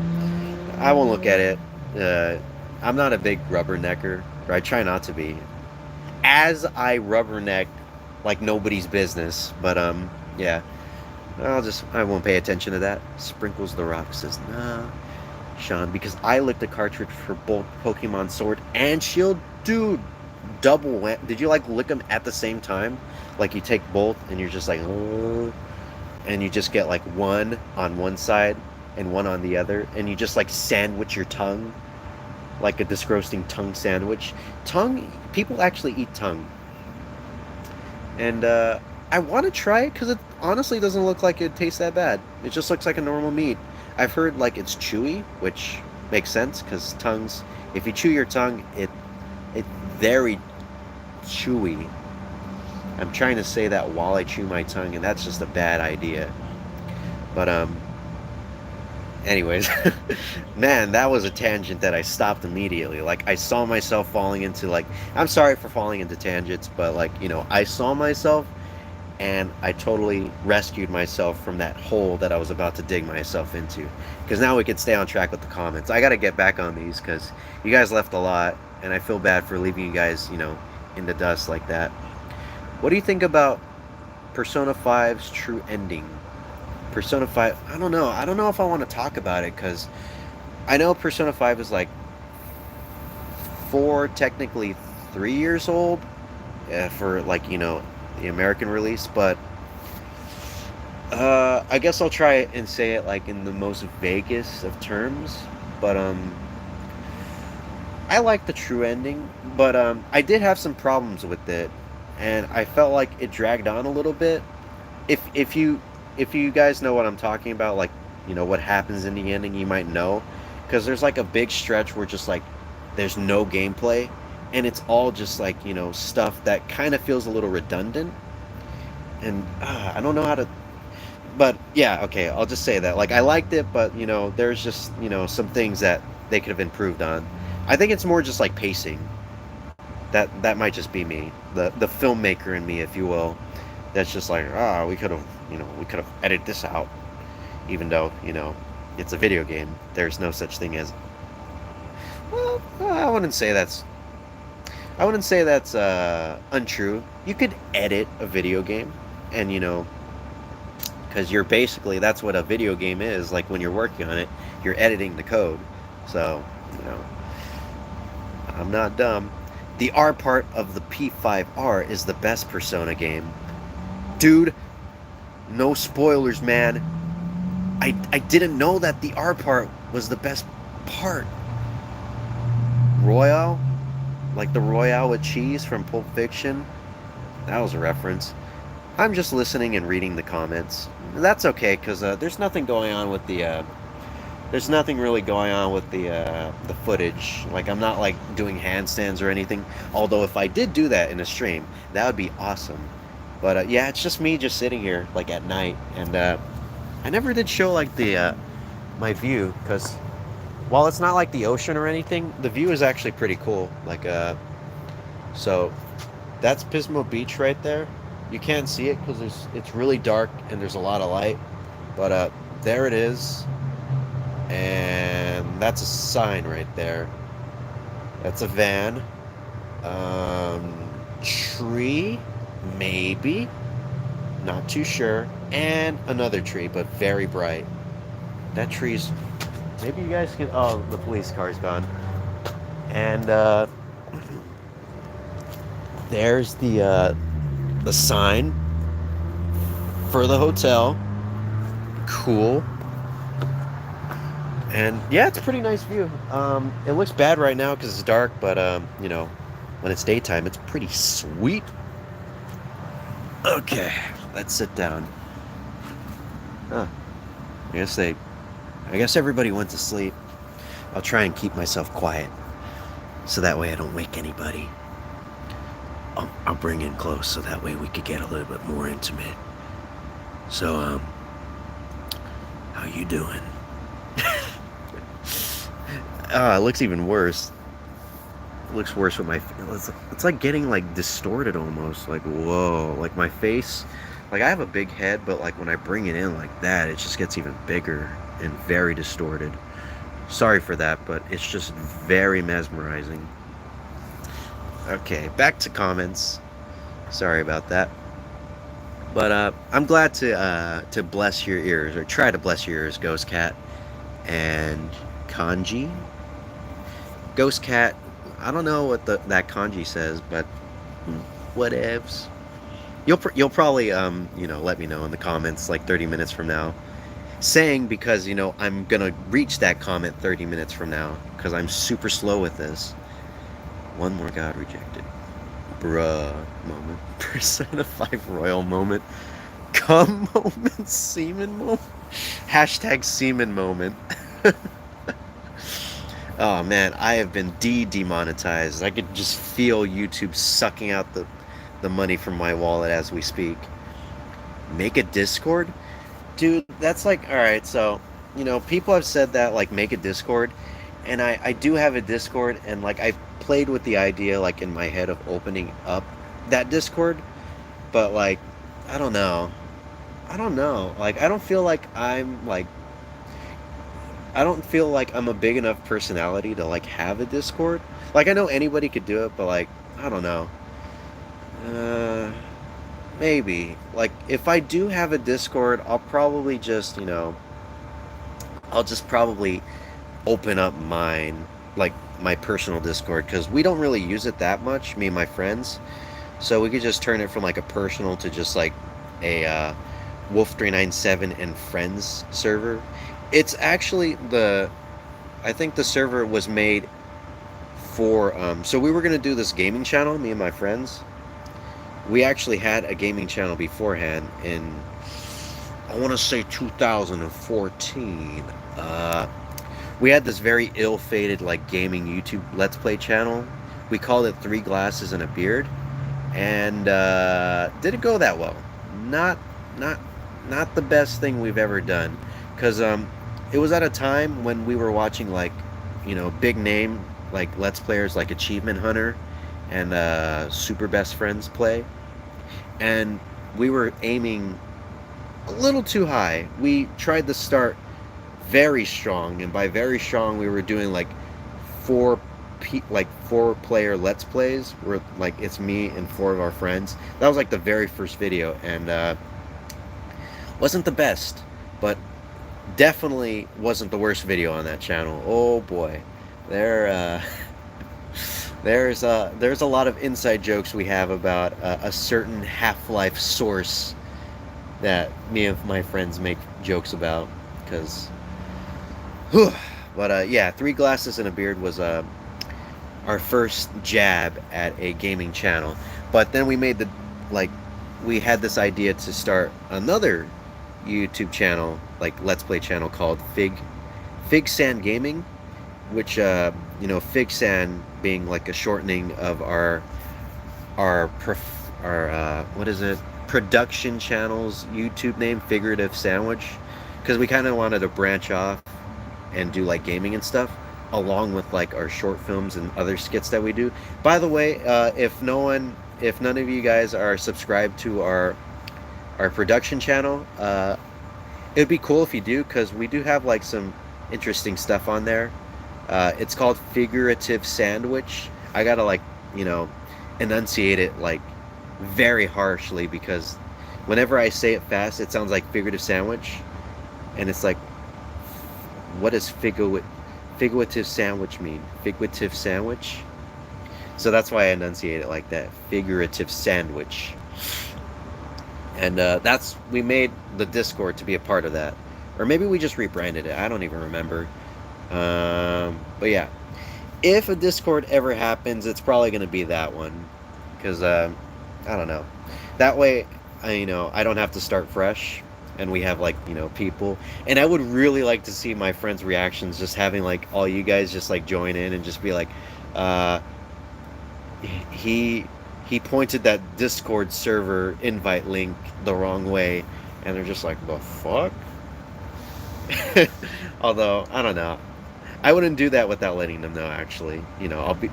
I won't look at it. Uh, I'm not a big rubbernecker, or I try not to be. As I rubberneck like nobody's business, but yeah. I won't pay attention to that. Sprinkles the Rock says, nah, Sean, because I licked a cartridge for both Pokemon Sword and Shield. Dude, did you like lick them at the same time? Like you take both and you're just like, "Oh," and you just get like one on one side and one on the other, and you just like sandwich your tongue like a disgusting tongue sandwich. Tongue, people actually eat tongue, and I want to try it because it honestly doesn't look like it tastes that bad. It just looks like a normal meat. I've heard like it's chewy, which makes sense because tongues, if you chew your tongue, it very chewy. I'm trying to say that while I chew my tongue, and that's just a bad idea. But anyways, man, that was a tangent that I stopped immediately. Like I saw myself falling into like, I'm sorry for falling into tangents, but like, I saw myself and I totally rescued myself from that hole that I was about to dig myself into. Because now we can stay on track with the comments. I got to get back on these because you guys left a lot, and I feel bad for leaving you guys, in the dust like that. What do you think about Persona 5's true ending? Persona 5, I don't know. I don't know if I want to talk about it because I know Persona 5 is like technically 3 years old for like, the American release, but I guess I'll try and say it like in the most vaguest of terms. But I like the true ending, but I did have some problems with it, and I felt like it dragged on a little bit. If you guys know what I'm talking about, like what happens in the ending, you might know, because there's like a big stretch where just like there's no gameplay, and it's all just like stuff that kind of feels a little redundant, and I don't know how to. But yeah, okay, I'll just say that like I liked it, but there's just some things that they could have improved on. I think it's more just like pacing. That might just be me, the filmmaker in me, if you will. That's just like, we could have edited this out, even though it's a video game. There's no such thing as. Well, I wouldn't say that's untrue. You could edit a video game, and because you're basically, that's what a video game is. Like when you're working on it, you're editing the code. So I'm not dumb. The R part of the P5R is the best Persona game. Dude, no spoilers, man. I didn't know that the R part was the best part. Royale? Like the Royale with cheese from Pulp Fiction? That was a reference. I'm just listening and reading the comments. That's okay, because there's nothing going on with the there's nothing really going on with the footage. Like I'm not like doing handstands or anything. Although if I did do that in a stream, that would be awesome. But yeah, it's just me just sitting here like at night, and I never did show like the my view, because while it's not like the ocean or anything, the view is actually pretty cool. Like so that's Pismo Beach right there. You can't see it because it's really dark and there's a lot of light, but there it is. And that's a sign right there. That's a van. Um, Tree, maybe. Not too sure. And another tree, but very bright. That tree's. Maybe you guys can. Oh, the police car's gone. And there's the sign for the hotel. Cool. And yeah, it's a pretty nice view. It looks bad right now because it's dark, but you know, when it's daytime, it's pretty sweet. Okay, let's sit down. Huh. I guess everybody went to sleep. I'll try and keep myself quiet, so that way I don't wake anybody. I'll bring in close, so that way we could get a little bit more intimate. So, how you doing? It looks even worse. It looks worse with my. It's like getting like distorted almost. Like whoa, like my face. Like I have a big head, but like when I bring it in like that, it just gets even bigger and very distorted. Sorry for that, but it's just very mesmerizing. Okay, back to comments. Sorry about that. But I'm glad to bless your ears, or try to bless your ears, Ghost Cat and Kanji. Ghost Cat, I don't know what that kanji says, but whatevs. You'll probably let me know in the comments like 30 minutes from now, saying because I'm gonna reach that comment 30 minutes from now because I'm super slow with this. One more god rejected, bruh moment. Persona 5 royal moment, cum moment, semen moment, hashtag semen moment. Oh man, I have been demonetized. I could just feel YouTube sucking out the money from my wallet as we speak. Make a Discord? Dude, that's like, alright, so, people have said that, like, make a Discord, and I do have a Discord, and, like, I played with the idea, like, in my head of opening up that Discord, but, like, I don't know. Like, I don't feel like I'm a big enough personality to like have a Discord. Like I know anybody could do it, but like I don't know. Maybe like if I do have a Discord, I'll probably just I'll just probably open up mine, like my personal Discord, because we don't really use it that much, me and my friends. So we could just turn it from like a personal to just like a Wolf 397 and friends server. It's actually I think the server was made for, so we were going to do this gaming channel, me and my friends. We actually had a gaming channel beforehand in, I want to say 2014. We had this very ill-fated, like, gaming YouTube Let's Play channel. We called it 3 Glasses and a Beard. And, didn't go that well. Not the best thing we've ever done. Because, it was at a time when we were watching, like, big name, like, Let's Players like Achievement Hunter and Super Best Friends play. And we were aiming a little too high. We tried to start very strong, and by very strong, we were doing, like, 4-player Let's Plays, where, like, it's me and 4 of our friends. That was, like, the very first video, and, wasn't the best, but definitely wasn't the worst video on that channel. Oh boy, there's a lot of inside jokes we have about a certain Half-Life source that me and my friends make jokes about. Because, but yeah, 3 Glasses and a Beard was our first jab at a gaming channel. But then we made we had this idea to start another YouTube channel, like Let's Play channel, called Fig Sand Gaming, which Fig Sand being like a shortening of our what is it, production channel's YouTube name, Figurative Sandwich, because we kind of wanted to branch off and do like gaming and stuff along with like our short films and other skits that we do. By the way, if none of you guys are subscribed to our production channel, it'd be cool if you do, because we do have like some interesting stuff on there. It's called Figurative Sandwich. I gotta like, you know, enunciate it like very harshly because whenever I say it fast, it sounds like figurative sandwich, and it's like, what does figurative sandwich mean? Figurative sandwich. So that's why I enunciate it like that. Figurative sandwich. And that's we made the Discord to be a part of that, or maybe we just rebranded it. I don't even remember. But yeah, if a Discord ever happens, it's probably going to be that one, because I don't know. That way, I don't have to start fresh, and we have like people. And I would really like to see my friends' reactions, just having like all you guys just like join in and just be like, uh, he he pointed that Discord server invite link the wrong way, and they're just like, the fuck. Although I don't know, I wouldn't do that without letting them know. Actually,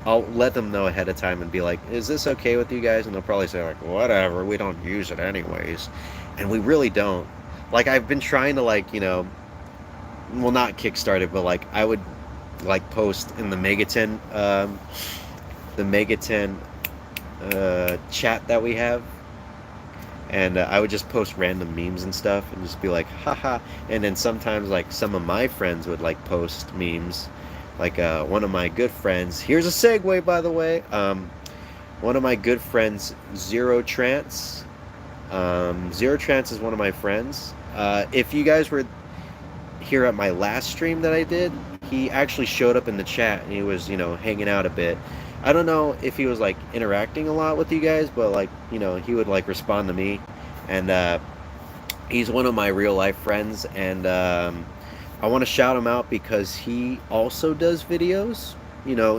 I'll let them know ahead of time and be like, "Is this okay with you guys?" And they'll probably say like, "Whatever, we don't use it anyways," and we really don't. Like I've been trying to like well, not kickstart it, but like I would like post in the Megaten chat that we have, and I would just post random memes and stuff and just be like haha, and then sometimes like some of my friends would like post memes, like one of my good friends, here's a segue by the way, one of my good friends, Zero Trance. Zero Trance is one of my friends. If you guys were here at my last stream that I did, he actually showed up in the chat and he was hanging out a bit. I don't know if he was like interacting a lot with you guys, but like he would like respond to me, and he's one of my real life friends, and I want to shout him out because he also does videos.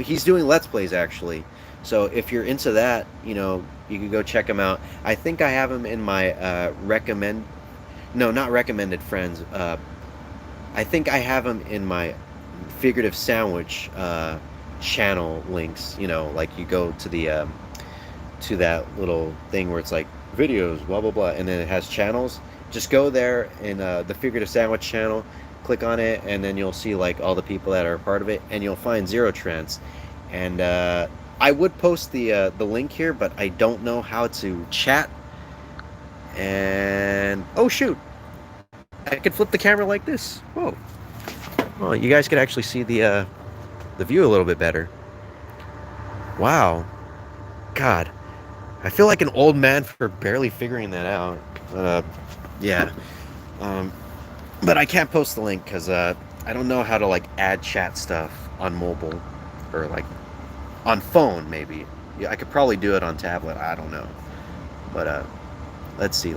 He's doing Let's Plays actually. So if you're into that, you can go check him out. I think I have him in my not recommended friends. I think I have him in my Figurative Sandwich channel links. Like you go to the to that little thing where it's like videos, blah blah blah, and then it has channels. Just go there in the Figurative Sandwich channel, click on it, and then you'll see like all the people that are a part of it, and you'll find Zero Trance. And I would post the link here, but I don't know how to chat. And oh shoot, I could flip the camera like this. Whoa! Well, you guys could actually see the view a little bit better. Wow. God, I feel like an old man for barely figuring that out. Yeah. But I can't post the link because I don't know how to like add chat stuff on mobile, or like on phone maybe. Yeah, I could probably do it on tablet. I don't know. But let's see.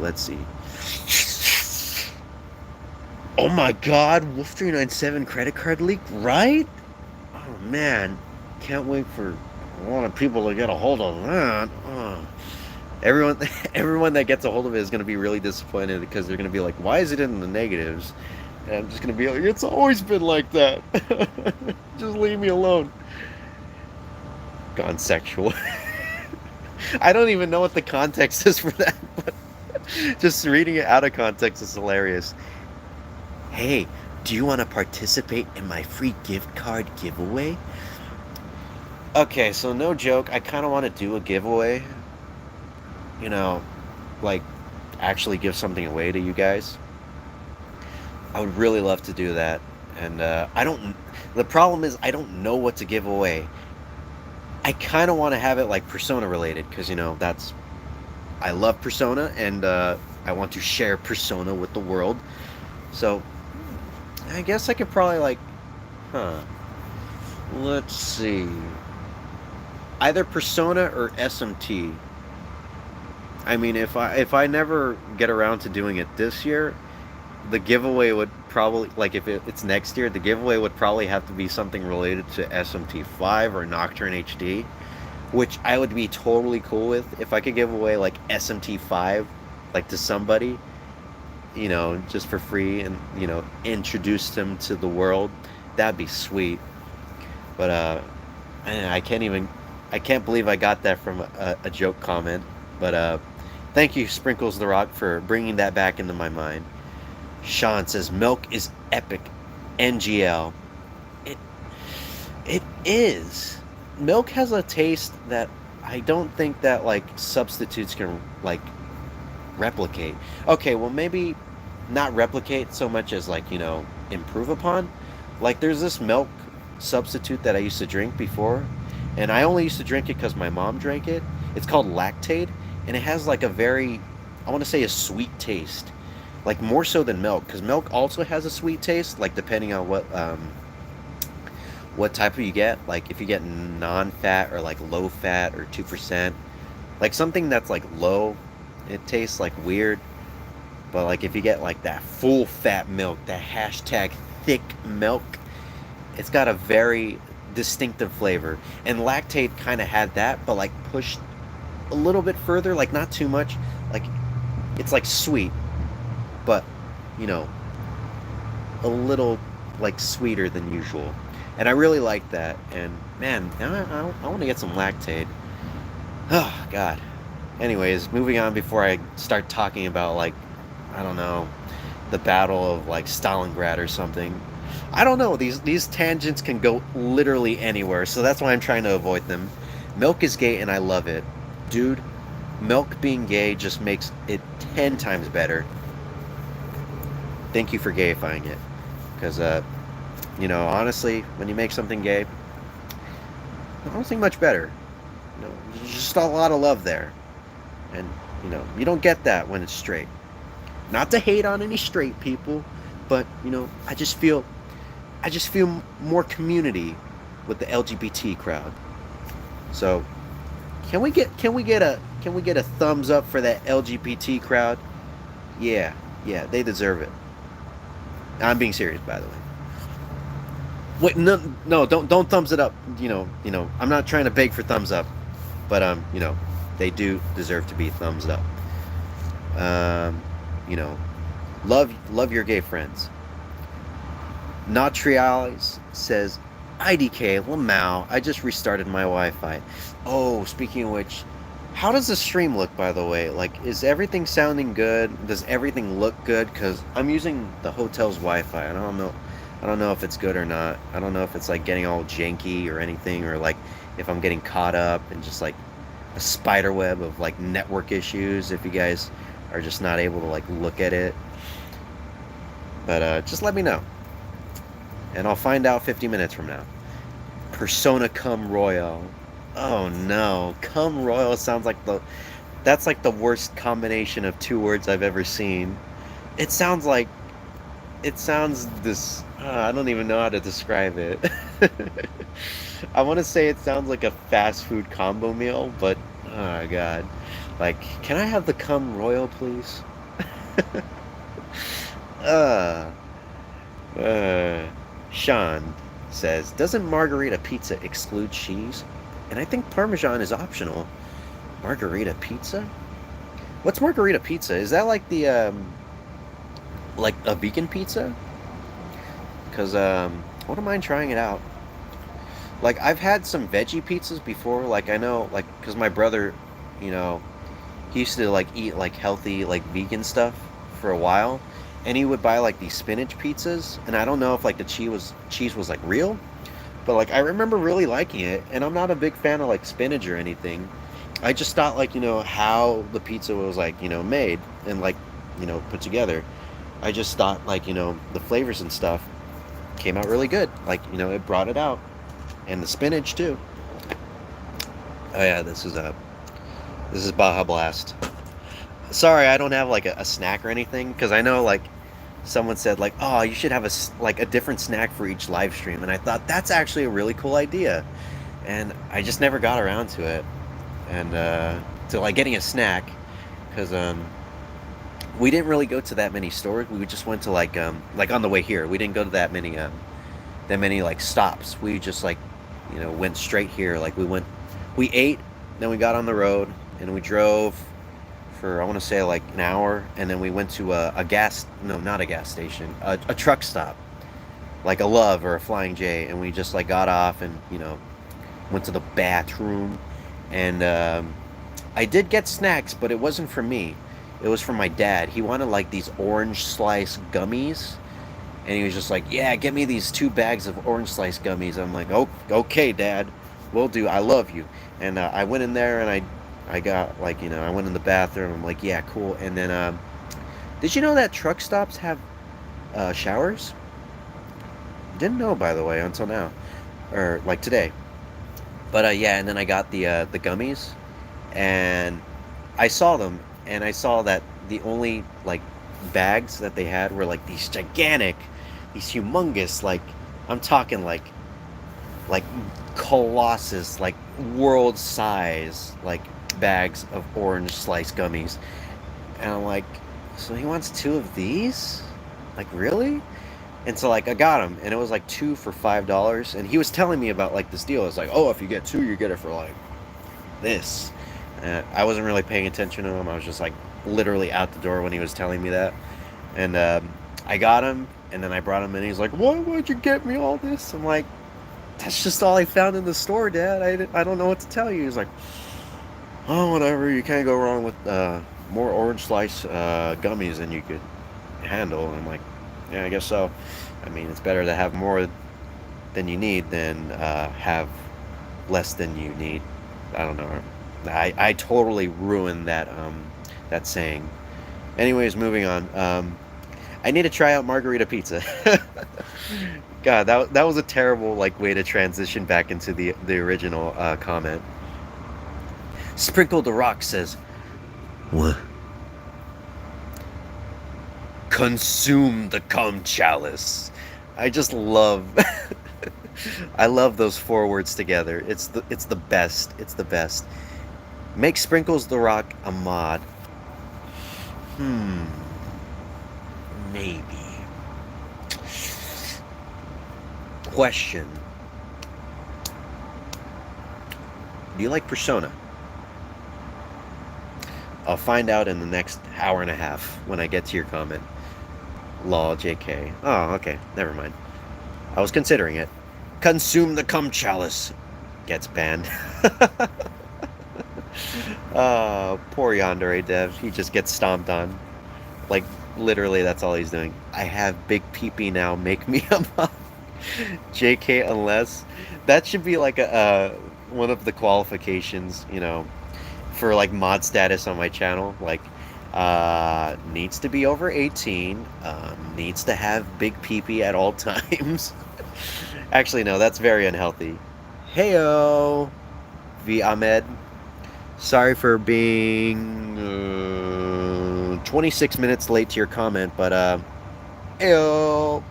Oh my God, Wolf397 credit card leak, right? Oh man, can't wait for a lot of people to get a hold of that. Oh. Everyone that gets a hold of it is going to be really disappointed because they're going to be like, why is it in the negatives? And I'm just going to be like, it's always been like that. Just leave me alone. Gone sexual. I don't even know what the context is for that, but just reading it out of context is hilarious. Hey, do you want to participate in my free gift card giveaway? Okay, so no joke, I kind of want to do a giveaway. Like actually give something away to you guys. I would really love to do that. And the problem is I don't know what to give away. I kind of want to have it like Persona related because, I love Persona, and I want to share Persona with the world. So I guess I could probably let's see. Either Persona or SMT. I mean, if I never get around to doing it this year, the giveaway would probably, like if it's next year, the giveaway would probably have to be something related to SMT5 or Nocturne HD, which I would be totally cool with if I could give away like SMT5 like to somebody, just for free, and introduce them to the world. That'd be sweet. But man, I can't believe I got that from a joke comment. But thank you, Sprinkles the Rock, for bringing that back into my mind. Sean says milk is epic. NGL. It it is. Milk has a taste that I don't think that like substitutes can like replicate. Okay, well maybe not replicate so much as like, improve upon. Like there's this milk substitute that I used to drink before, and I only used to drink it cuz my mom drank it. It's called Lactaid, and it has like a very, I want to say, a sweet taste. Like more so than milk, cuz milk also has a sweet taste like depending on what type of you get. Like if you get non-fat or like low fat or 2%, like something that's like low, it tastes like weird. But like if you get like that full fat milk, that hashtag thick milk, it's got a very distinctive flavor. And Lactate kind of had that, but like pushed a little bit further, like not too much. Like it's like sweet, but you know, a little like sweeter than usual. And I really like that. And man, now I want to get some Lactate. Oh God. Anyways, moving on before I start talking about like, I don't know, the Battle of like Stalingrad or something. I don't know. These tangents can go literally anywhere, so that's why I'm trying to avoid them. Milk is gay and I love it. Dude, milk being gay just makes it 10 times better. Thank you for gayifying it. Cuz honestly, when you make something gay, I don't think much better. There's just a lot of love there. And you don't get that when it's straight. Not to hate on any straight people, but I just feel more community with the LGBT crowd. So, can we get a thumbs up for that LGBT crowd? Yeah, yeah, they deserve it. I'm being serious, by the way. Wait, no, no, don't thumbs it up. I'm not trying to beg for thumbs up, but they do deserve to be thumbs up. Um, you know, love your gay friends. Natrialis says, IDK Lamau, I just restarted my Wi-Fi. Oh, speaking of which, how does the stream look, by the way? Like, is everything sounding good? Does everything look good? Because I'm using the hotel's Wi-Fi. I don't know if it's good or not. I don't know if it's like getting all janky or anything, or like if I'm getting caught up in just like a spider web of like network issues. If you guys are just not able to like look at it, but just let me know, and I'll find out 50 minutes from now. Persona Come Royal. Oh no, Come Royal sounds like that's like the worst combination of two words I've ever seen. It sounds like it sounds this. I don't even know how to describe it. I want to say it sounds like a fast food combo meal, but oh god, like, can I have the Come Royal, please? uh, uh, Sean says, doesn't margarita pizza exclude cheese? And I think Parmesan is optional. Margarita pizza? What's margarita pizza? Is that like like a vegan pizza? Because I wouldn't mind trying it out. Like I've had some veggie pizzas before. Like I know, like because my brother, you know, he used to like eat like healthy like vegan stuff for a while, and he would buy like these spinach pizzas. And I don't know if like the cheese was like real, but like I remember really liking it. And I'm not a big fan of like spinach or anything. I just thought like how the pizza was like made and like put together. I just thought like the flavors and stuff came out really good. Like it brought it out, and the spinach too. Oh yeah, this is Baja Blast. Sorry, I don't have like a snack or anything, because I know like someone said like, oh, you should have like a different snack for each live stream, and I thought that's actually a really cool idea, and I just never got around to it, and to like getting a snack, because we didn't really go to that many stores. We just went to like on the way here. We didn't go to that many like stops. We just like went straight here. Like we ate, then we got on the road and we drove for, I want to say, like an hour, and then we went to no, not a gas station, a truck stop, like a Love or a Flying J, and we just like got off and went to the bathroom, and I did get snacks, but it wasn't for me. It was for my dad. He wanted like these orange slice gummies, and he was just like, "Yeah, get me these 2 bags of orange slice gummies." I'm like, "Oh, okay, Dad, will do. I love you." And I went in there and I got like I went in the bathroom. I'm like, "Yeah, cool." And then did you know that truck stops have showers? Didn't know, by the way, until now, or like today. But yeah, and then I got the gummies, and I saw them, and I saw that the only like bags that they had were like these gigantic, these humongous, like I'm talking like colossus, like world size, like bags of orange slice gummies, and I'm like, so he wants 2 of these? Like really? And so like I got him, and it was like 2 for $5, and he was telling me about like this deal. It's like, oh, if you get 2, you get it for like this. I wasn't really paying attention to him. I was just like literally out the door when he was telling me that. And I got him, and then I brought him in. He's like, "Why would you get me all this?" I'm like, "That's just all I found in the store, Dad. I don't know what to tell you." He's like, "Oh, whatever. You can't go wrong with more orange slice gummies than you could handle." And I'm like, "Yeah, I guess so. I mean, it's better to have more than you need than have less than you need." I don't know. I totally ruined that saying. Anyways, moving on. I need to try out margarita pizza. God, that was a terrible like way to transition back into the original comment. Sprinkle the Rock says, What? "Consume the cum chalice." I just love. I love those 4 words together. It's the best. It's the best. Make Sprinkles the Rock a mod. Maybe. Question. Do you like Persona? I'll find out in the next hour and a half when I get to your comment. Lol, JK. Oh, okay. Never mind. I was considering it. Consume the cum chalice. Gets banned. Poor Yandere Dev. He just gets stomped on. Like, literally, that's all he's doing. I have big peepee now. Make me a mod. JK, unless. That should be like a one of the qualifications, for like mod status on my channel. Like, needs to be over 18. Needs to have big peepee at all times. Actually, no, that's very unhealthy. Heyo, V Ahmed. Sorry for being 26 minutes late to your comment, but heyo.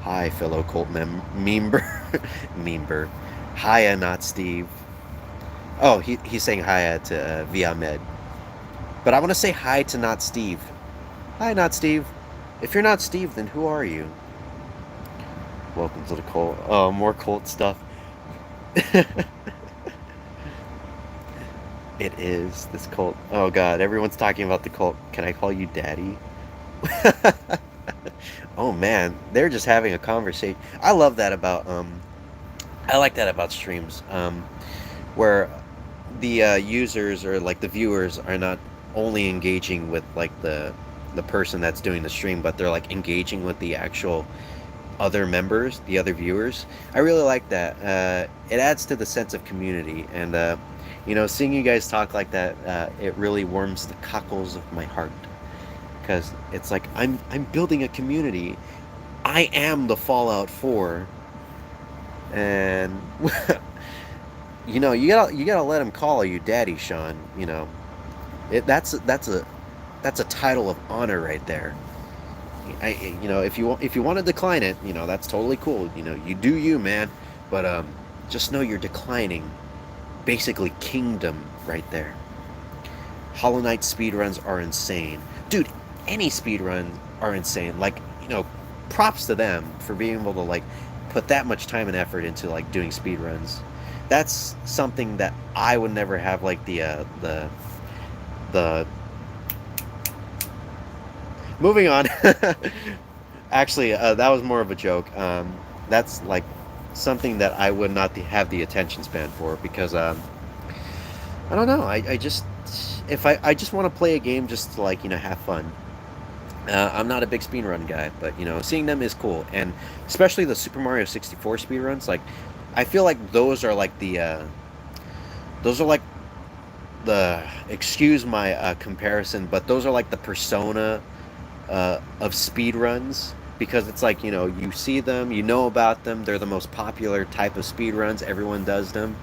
Hi, fellow cult member. Member. Hiya, not Steve. Oh, he's saying hiya to V Ahmed. But I want to say hi to not Steve. Hi, not Steve. If you're not Steve, then who are you? Welcome to the cult. Oh, more cult stuff. It is this cult. Oh god, everyone's talking about the cult. Can I call you daddy? Oh man, they're just having a conversation. I love that about I like that about streams. Where the users or like the viewers are not only engaging with like the person that's doing the stream, but they're like engaging with the actual other members, the other viewers. I really like that. It adds to the sense of community, and seeing you guys talk like that, it really warms the cockles of my heart, because it's like I'm building a community. I am the Fallout 4, and you gotta let him call you daddy, Sean. That's a title of honor right there. If you want to decline it, that's totally cool. You do you, man. But just know you're declining basically kingdom right there. Hollow Knight speedruns are insane. Dude, any speedruns are insane. Like, props to them for being able to like put that much time and effort into like doing speedruns. That's something that I would never have, like the moving on. Actually, that was more of a joke. That's like something that I would not have the attention span for, because I don't know. I just, if I just want to play a game just to like have fun. I'm not a big speedrun guy, but you know, seeing them is cool, and especially the Super Mario 64 speedruns. Like, I feel like those are like excuse my comparison, but those are like the persona of speedruns, because it's like, you know, you see them, you know about them, they're the most popular type of speedruns, everyone does them,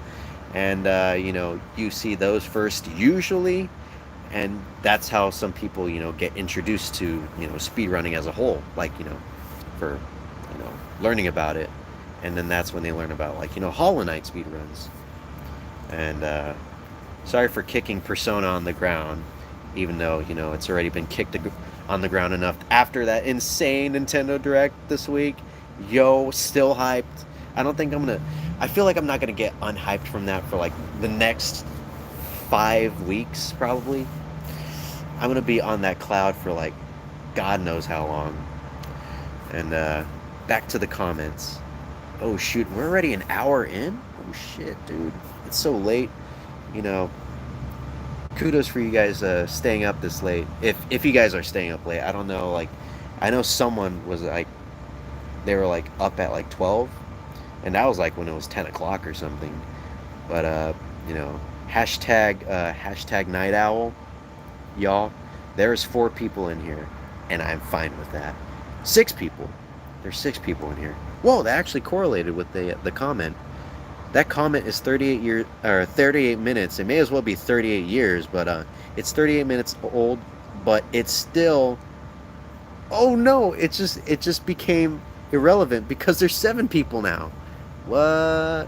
and you know, you see those first usually, and that's how some people, you know, get introduced to, you know, speedrunning as a whole, like, you know, for, you know, learning about it, and then that's when they learn about, like, you know, Hollow Knight speedruns. And sorry for kicking Persona on the ground, even though, you know, it's already been kicked on the ground enough after that insane Nintendo Direct this week. Yo, still hyped. I don't think I'm gonna. I feel like I'm not gonna get unhyped from that for like the next 5 weeks, probably. I'm gonna be on that cloud for like God knows how long. And back to the comments. Oh shoot, we're already an hour in? Oh shit, dude. It's so late. You know, kudos for you guys staying up this late. If you guys are staying up late, I don't know. Like, I know someone was like, they were like up at like 12, and that was like when it was 10 o'clock or something. But you know, hashtag night owl, y'all. There's 4 people in here, and I'm fine with that. 6 people. There's 6 people in here. Whoa, that actually correlated with the comment. That comment is 38 years or 38 minutes. It may as well be 38 years, but it's 38 minutes old. But it's still. Oh no! It just became irrelevant because there's 7 people now. What?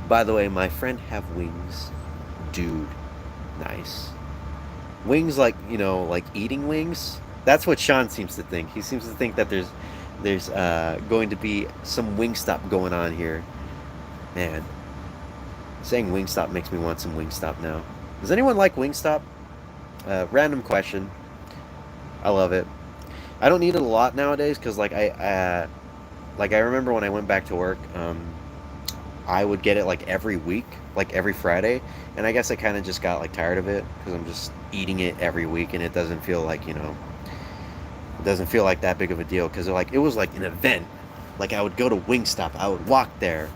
By the way, my friend have wings, dude. Nice wings, like, you know, like eating wings. That's what Sean seems to think. He seems to think that there's going to be some Wingstop going on here. Man, saying Wingstop makes me want some Wingstop now. Does anyone like Wingstop? Random question. I love it. I don't need it a lot nowadays because like I remember when I went back to work, I would get it like every week, like every Friday, and I guess I kind of just got like tired of it because I'm just eating it every week, and it doesn't feel like, you know, it doesn't feel like that big of a deal because like it was like an event. Like, I would go to Wingstop, I would walk there,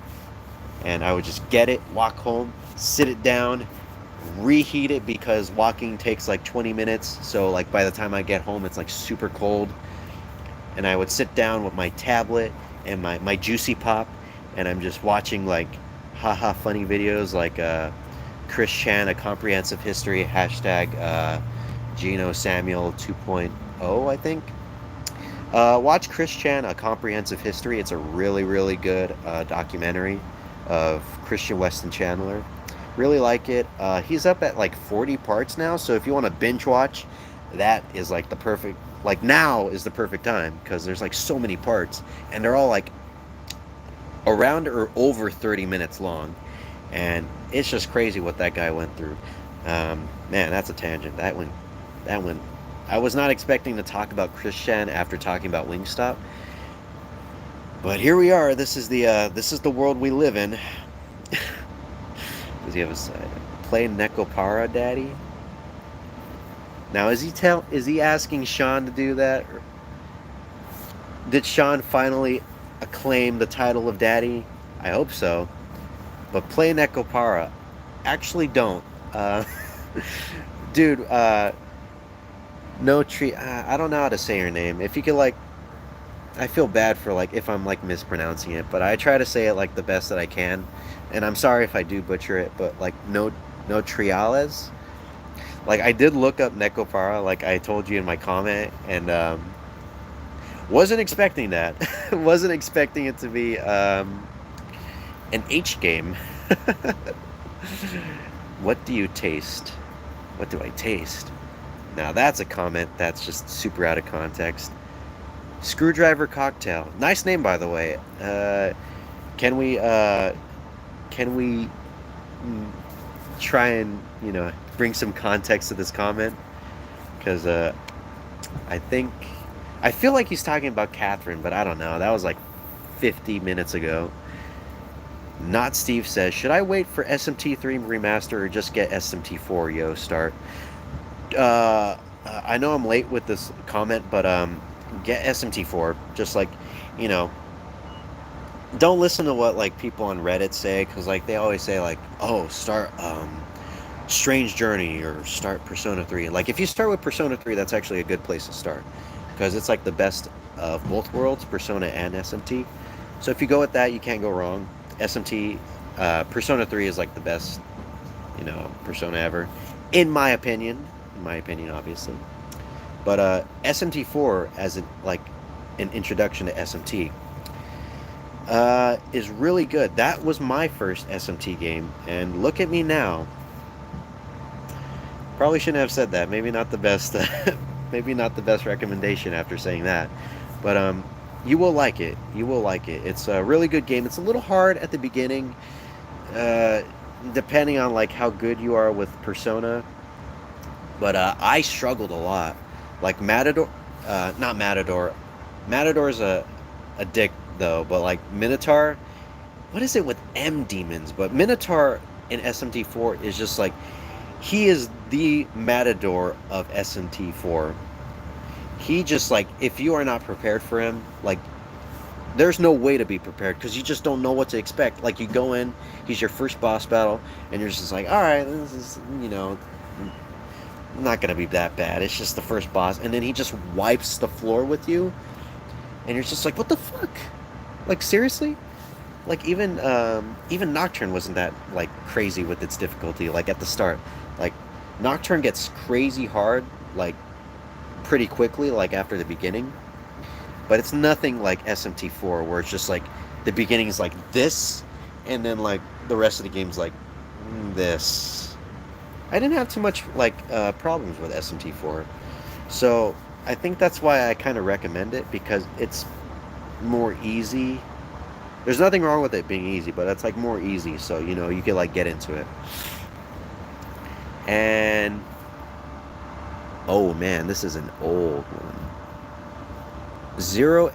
and I would just get it, walk home, sit it down, reheat it because walking takes like 20 minutes. So like by the time I get home, it's like super cold, and I would sit down with my tablet and my juicy pop, and I'm just watching like haha funny videos like Chris Chan, A Comprehensive History, hashtag Geno Samuel 2.0, I think. Watch Chris Chan, A Comprehensive History. It's a really, really good documentary of Christian Weston Chandler. Really like it. He's up at like 40 parts now, so if you want to binge watch, that is like the perfect, like now is the perfect time because there's like so many parts, and they're all like around or over 30 minutes long, and it's just crazy what that guy went through. Man, that's a tangent. That went. I was not expecting to talk about Chris Chan after talking about Wingstop, but here we are. This is the world we live in. Does he have a side? Play Nekopara, Daddy? Now, is he asking Sean to do that? Or did Sean finally acclaim the title of Daddy? I hope so. But play Nekopara. Actually, don't. Dude, no tree. I don't know how to say your name. If you could, like, I feel bad for like if I'm like mispronouncing it, but I try to say it like the best that I can, and I'm sorry if I do butcher it. But like no triales. Like, I did look up Nekopara, like I told you in my comment, and wasn't expecting that. Wasn't expecting it to be an H game. What do you taste? What do I taste? Now that's a comment that's just super out of context. Screwdriver cocktail. Nice name, by the way. Can we try and, you know, bring some context to this comment? Because I feel like he's talking about Catherine, but I don't know. That was like 50 minutes ago. Not Steve says, should I wait for SMT3 remaster or just get SMT4? Yo, start. I know I'm late with this comment, but get SMT4. Just like, you know, don't listen to what like people on Reddit say, because like they always say like, oh, start Strange Journey or start Persona 3. Like if you start with Persona 3, that's actually a good place to start, because it's like the best of both worlds, Persona and SMT. So if you go with that, you can't go wrong. SMT, Persona 3 is like the best, Persona ever, in my opinion. In my opinion, obviously. But SMT4 as like an introduction to SMT is really good. That was my first SMT game, and look at me now. Probably shouldn't have said that. Maybe not the best. Maybe not the best recommendation after saying that. But you will like it. You will like it. It's a really good game. It's a little hard at the beginning, uh, depending on like how good you are with Persona. But I struggled a lot. Like Matador, not Matador. Matador's a dick though. But like Minotaur, what is it with M demons? But Minotaur in SMT4 is just like, he is the Matador of SMT4. He just like, if you are not prepared for him, like there's no way to be prepared, because you just don't know what to expect. Like you go in, he's your first boss battle, and you're just like, all right, this is not gonna be that bad. It's just the first boss, and then he just wipes the floor with you, and you're just like, what the fuck? Like seriously? Like even Nocturne wasn't that like crazy with its difficulty. Like at the start, like Nocturne gets crazy hard like pretty quickly, like after the beginning. But it's nothing like SMT4, where it's just like the beginning is like this, and then like the rest of the game's like this. I didn't have too much like problems with SMT4, so I think that's why I kind of recommend it, because it's more easy. There's nothing wrong with it being easy, but it's like more easy, so you can like get into it. And oh man, this is an old one. Zero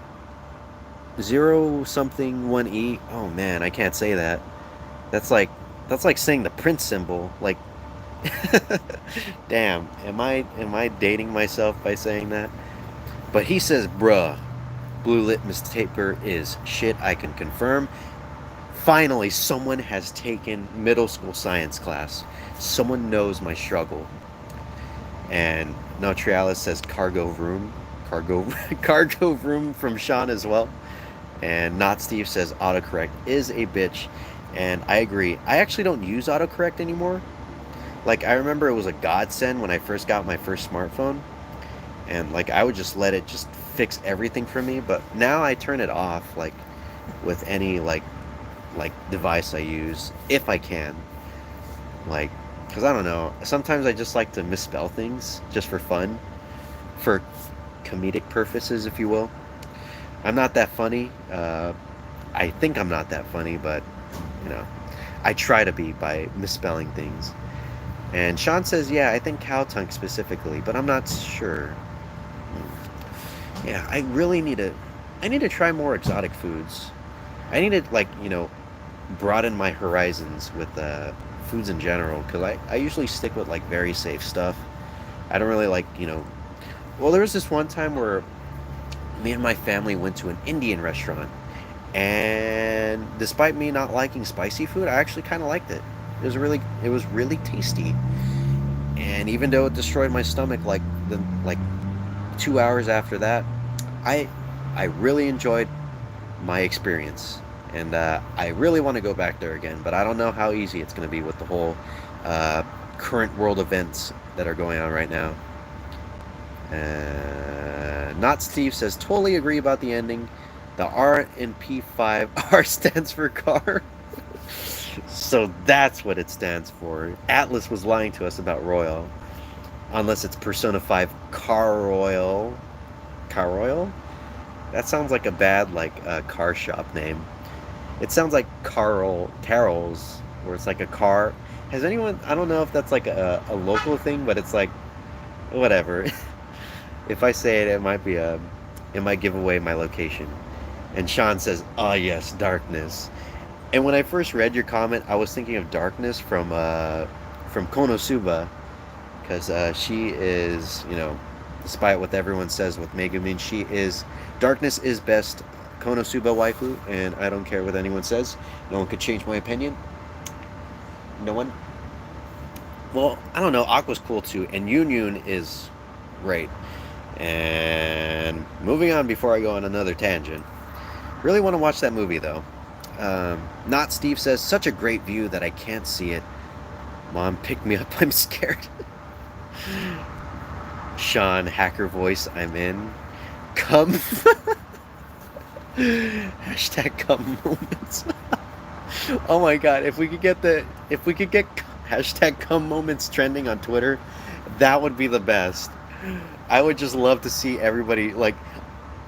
zero something 1E. Oh man, I can't say that. That's like that's like saying the Prince symbol. Like, damn, am I dating myself by saying that? But he says, bruh, blue litmus paper is shit. I can confirm. Finally, someone has taken middle school science class. Someone knows my struggle. And Neutralis says cargo room. Cargo cargo room from Sean as well. And Not Steve says autocorrect is a bitch. And I agree. I actually don't use autocorrect anymore. Like, I remember it was a godsend when I first got my first smartphone. And like I would just let it just fix everything for me, but now I turn it off, like with any like device I use, if I can. Like, because I don't know, sometimes I just like to misspell things just for fun, for comedic purposes, if you will. I'm not that funny. I think I'm not that funny, but you know, I try to be by misspelling things. And Sean says, yeah, I think cow tongue specifically, but I'm not sure. Yeah, I really need to. I need to try more exotic foods. I need to like broaden my horizons with foods in general, because I usually stick with like very safe stuff. I don't really like Well, there was this one time where me and my family went to an Indian restaurant, and despite me not liking spicy food, I actually kind of liked it. It was really tasty, and even though it destroyed my stomach like 2 hours after that, I I really enjoyed my experience, and I really want to go back there again. But I don't know how easy it's going to be with the whole uh, current world events that are going on right now. Not Steve says totally agree about the ending. The R in P5 R stands for car. So that's what it stands for. Atlas was lying to us about Royal. Unless it's Persona 5 Car Royal. Car Royal? That sounds like a bad car shop name. It sounds like Carol's, where it's like a car. Has anyone? I don't know if that's like a local thing, but it's like whatever. If I say it, it might give away my location. And Sean says, "Ah, yes, darkness." And when I first read your comment, I was thinking of darkness from Konosuba, because she is, despite what everyone says with Megumin, she is darkness is best Konosuba waifu, and I don't care what anyone says. No one could change my opinion. No one. Well, I don't know. Aqua's cool too, and Yoon Yoon is great. And moving on before I go on another tangent. Really want to watch that movie though. Not Steve says, such a great view that I can't see it. Mom, pick me up. I'm scared. Sean, hacker voice, I'm in. Come. Hashtag come moments. Oh my god, if we could get hashtag come moments trending on Twitter, that would be the best. I would just love to see everybody, like,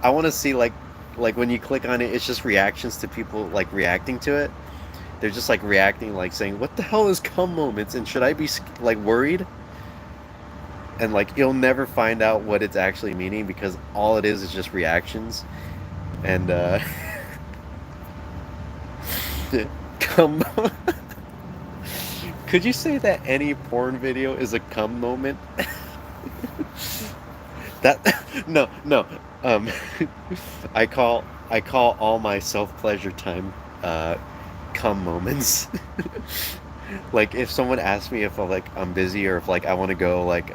I want to see, like when you click on it, it's just reactions to people, like, reacting to it. They're just, like, reacting, like, saying, what the hell is cum moments, and should I be, like, worried? And, like, you'll never find out what it's actually meaning, because all it is just reactions. And, cum. Could you say that any porn video is a cum moment? No. I call all my self-pleasure time cum moments. Like, if someone asks me if I'm busy, or if, like, I want to go, like,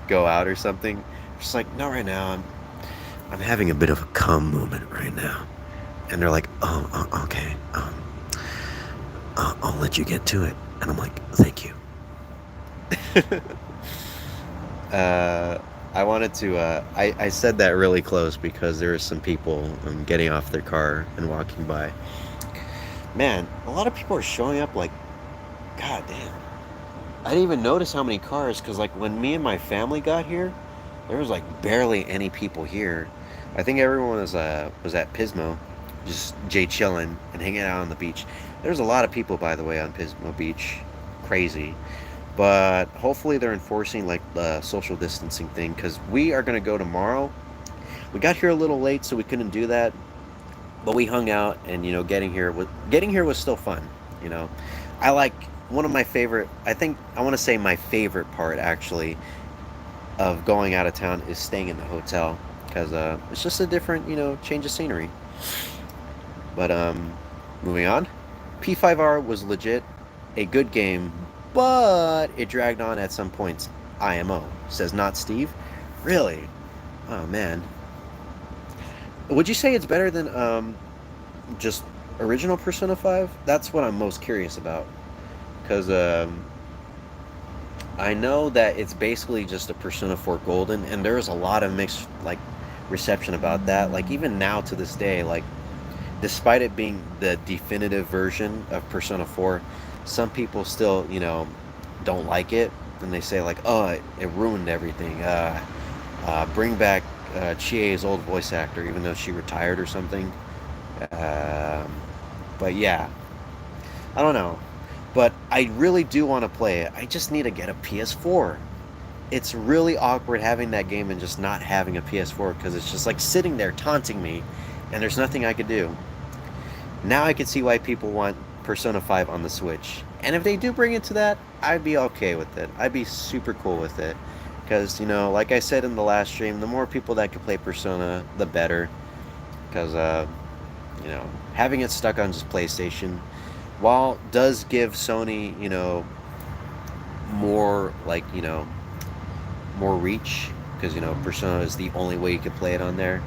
go out or something, I'm just like, no, right now I'm having a bit of a cum moment right now. And they're like, oh, okay, I'll let you get to it. And I'm like, thank you. I wanted to, I said that really close because there are some people getting off their car and walking by. Man, a lot of people are showing up, like, god damn. I didn't even notice how many cars, because, like, when me and my family got here, there was, like, barely any people here. I think everyone was at Pismo, just Jay chilling and hanging out on the beach. There's a lot of people, by the way, on Pismo Beach. Crazy. But hopefully they're enforcing, like, the social distancing thing, because we are going to go tomorrow. We got here a little late, so we couldn't do that. But we hung out, and, getting here was still fun, I like, one of my favorite, I want to say my favorite part, actually, of going out of town is staying in the hotel, because it's just a different, change of scenery. But moving on, P5R was legit a good game, but it dragged on at some points. IMO says, not Steve. Really? Oh man. Would you say it's better than just original Persona 5? That's what I'm most curious about, because I know that it's basically just a Persona 4 Golden, and there's a lot of mixed, like, reception about that. Like, even now to this day, like, despite it being the definitive version of Persona 4, some people still, don't like it, and they say, like, oh, it ruined everything. Bring back Chie's old voice actor, even though she retired or something. But yeah, I don't know. But I really do want to play it. I just need to get a PS4. It's really awkward having that game and just not having a PS4, because it's just like sitting there taunting me, and there's nothing I could do. Now I can see why people want Persona 5 on the Switch. And if they do bring it to that, I'd be okay with it. I'd be super cool with it. Because, like I said in the last stream, the more people that can play Persona, the better. Because, having it stuck on just PlayStation, while does give Sony, more, like, more reach, because, Persona is the only way you can play it on there,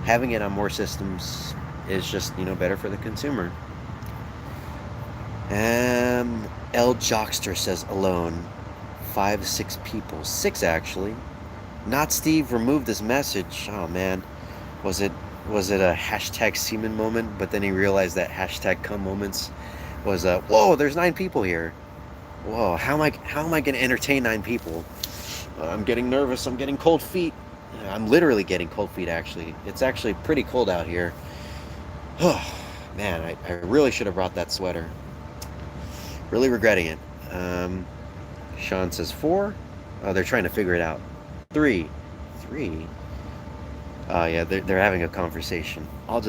having it on more systems is just, better for the consumer. L Jockster says alone. 5, 6 people. 6, actually. Not Steve removed this message. Oh, man. Was it a hashtag semen moment, but then he realized that hashtag cum moments was whoa, there's 9 people here. Whoa, how am I going to entertain 9 people? I'm getting nervous. I'm getting cold feet. I'm literally getting cold feet, actually. It's actually pretty cold out here. Oh, man, I really should have brought that sweater. Really regretting it. Sean says 4. Oh, they're trying to figure it out. 3. Oh, yeah, they're having a conversation. I'll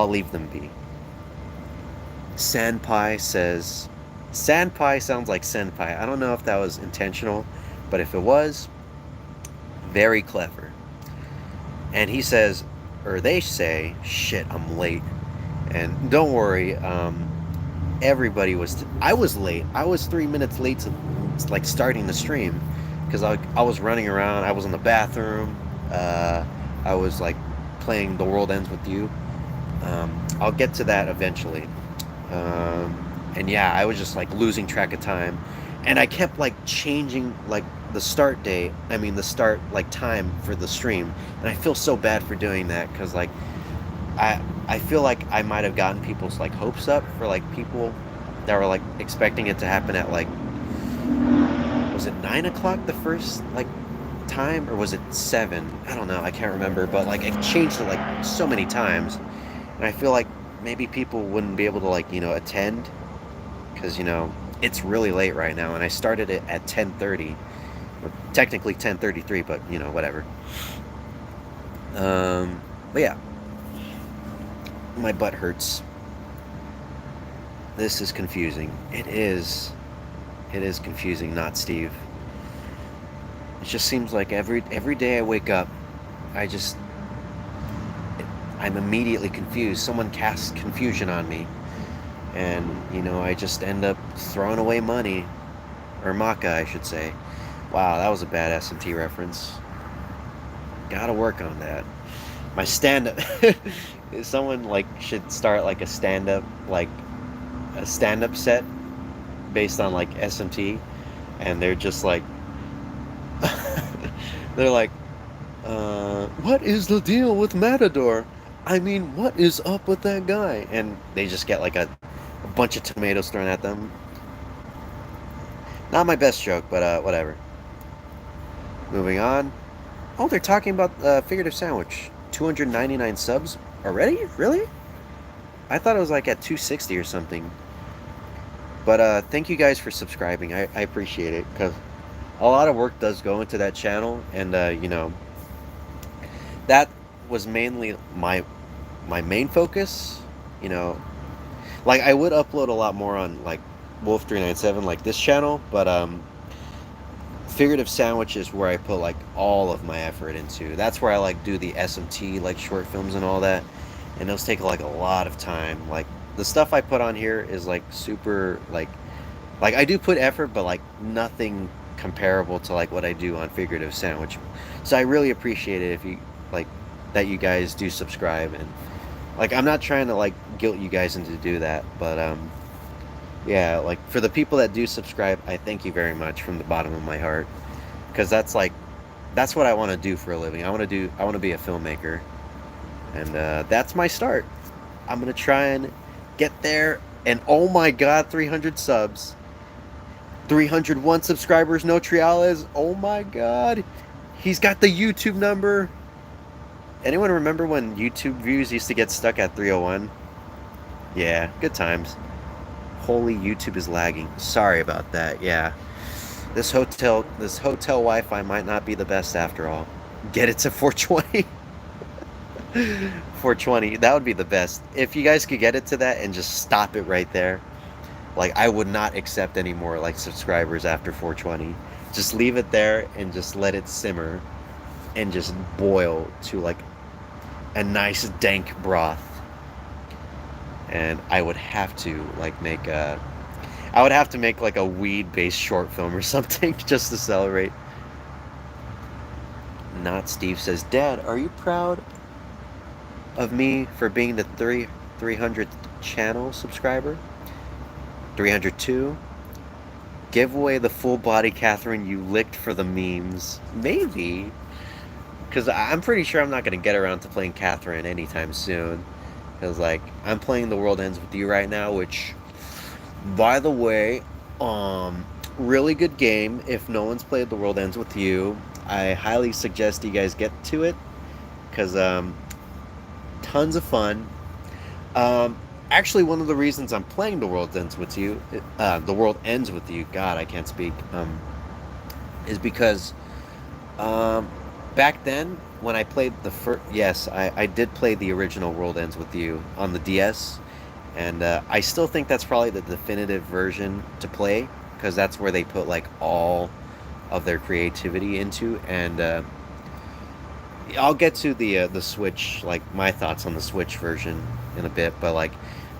leave them be. Senpai says... Senpai sounds like senpai. I don't know if that was intentional, But if it was, very clever. And he says, or they say, shit, I'm late. And don't worry, everybody was. I was late. I was 3 minutes late to like starting the stream because I was running around. I was in the bathroom. I was like playing The World Ends with You. I'll get to that eventually. And yeah, I was just like losing track of time, and I kept like changing like the start date. I mean the start like time for the stream, and I feel so bad for doing that because like I feel like I might have gotten people's like hopes up for like people that were like expecting it to happen at like, was it 9 o'clock the first like time, or was it 7? I don't know, I can't remember, but like it changed it like so many times, and I feel like maybe people wouldn't be able to like attend because it's really late right now, and I started it at 10:30, or technically 10:33, but whatever. But yeah, my butt hurts. This is confusing. It is confusing, not Steve. It just seems like every day I wake up, I'm immediately confused. Someone casts confusion on me, and I just end up throwing away money, or maca, I should say. Wow, that was a bad S&T reference. Gotta work on that. My stand-up. Someone like should start like a stand-up set based on like SMT, and they're just like they're like, what is the deal with Matador? I mean, what is up with that guy? And they just get like a bunch of tomatoes thrown at them. Not my best joke, but whatever. Moving on. Oh, they're talking about Figurative Sandwich. 299 subs already? Really? I thought it was like at 260 or something. But thank you guys for subscribing. I appreciate it, because a lot of work does go into that channel, and that was mainly my main focus. Like I would upload a lot more on like Wolf397, like this channel, but Figurative Sandwich is where I put like all of my effort into. That's where I like do the SMT like short films and all that, and those take like a lot of time. Like the stuff I put on here is like super like I do put effort, but like nothing comparable to like what I do on Figurative Sandwich. So I really appreciate it if you like that you guys do subscribe, and like I'm not trying to like guilt you guys into do that, but yeah, like for the people that do subscribe, I thank you very much from the bottom of my heart, because that's what I want to do for a living. I want to be a filmmaker, and that's my start. I'm gonna try and get there, and oh my god, 300 subs, 301 subscribers, no triales. Oh my god, he's got the YouTube number. Anyone remember when YouTube views used to get stuck at 301? Yeah, good times. Holy, YouTube is lagging. Sorry about that. Yeah, this hotel Wi-Fi might not be the best after all. Get it to 420. 420. That would be the best. If you guys could get it to that and just stop it right there. Like I would not accept any more like subscribers after 420. Just leave it there and just let it simmer and just boil to like a nice dank broth. And I would have to like make like a weed-based short film or something just to celebrate. Not Steve says, Dad, are you proud of me for being the 300th channel subscriber? 302? Give away the full body Catherine you licked for the memes. Maybe. Because I'm pretty sure I'm not going to get around to playing Catherine anytime soon. Because, like, I'm playing The World Ends with You right now, which, by the way, really good game. If no one's played The World Ends with You, I highly suggest you guys get to it. Because, tons of fun. Actually, one of the reasons I'm playing The World Ends with You, The World Ends with You, God, I can't speak, is because, back then, when I played the first... Yes, I did play the original World Ends with You on the DS, and I still think that's probably the definitive version to play, because that's where they put, like, all of their creativity into. And I'll get to the Switch, like my thoughts on the Switch version in a bit. But like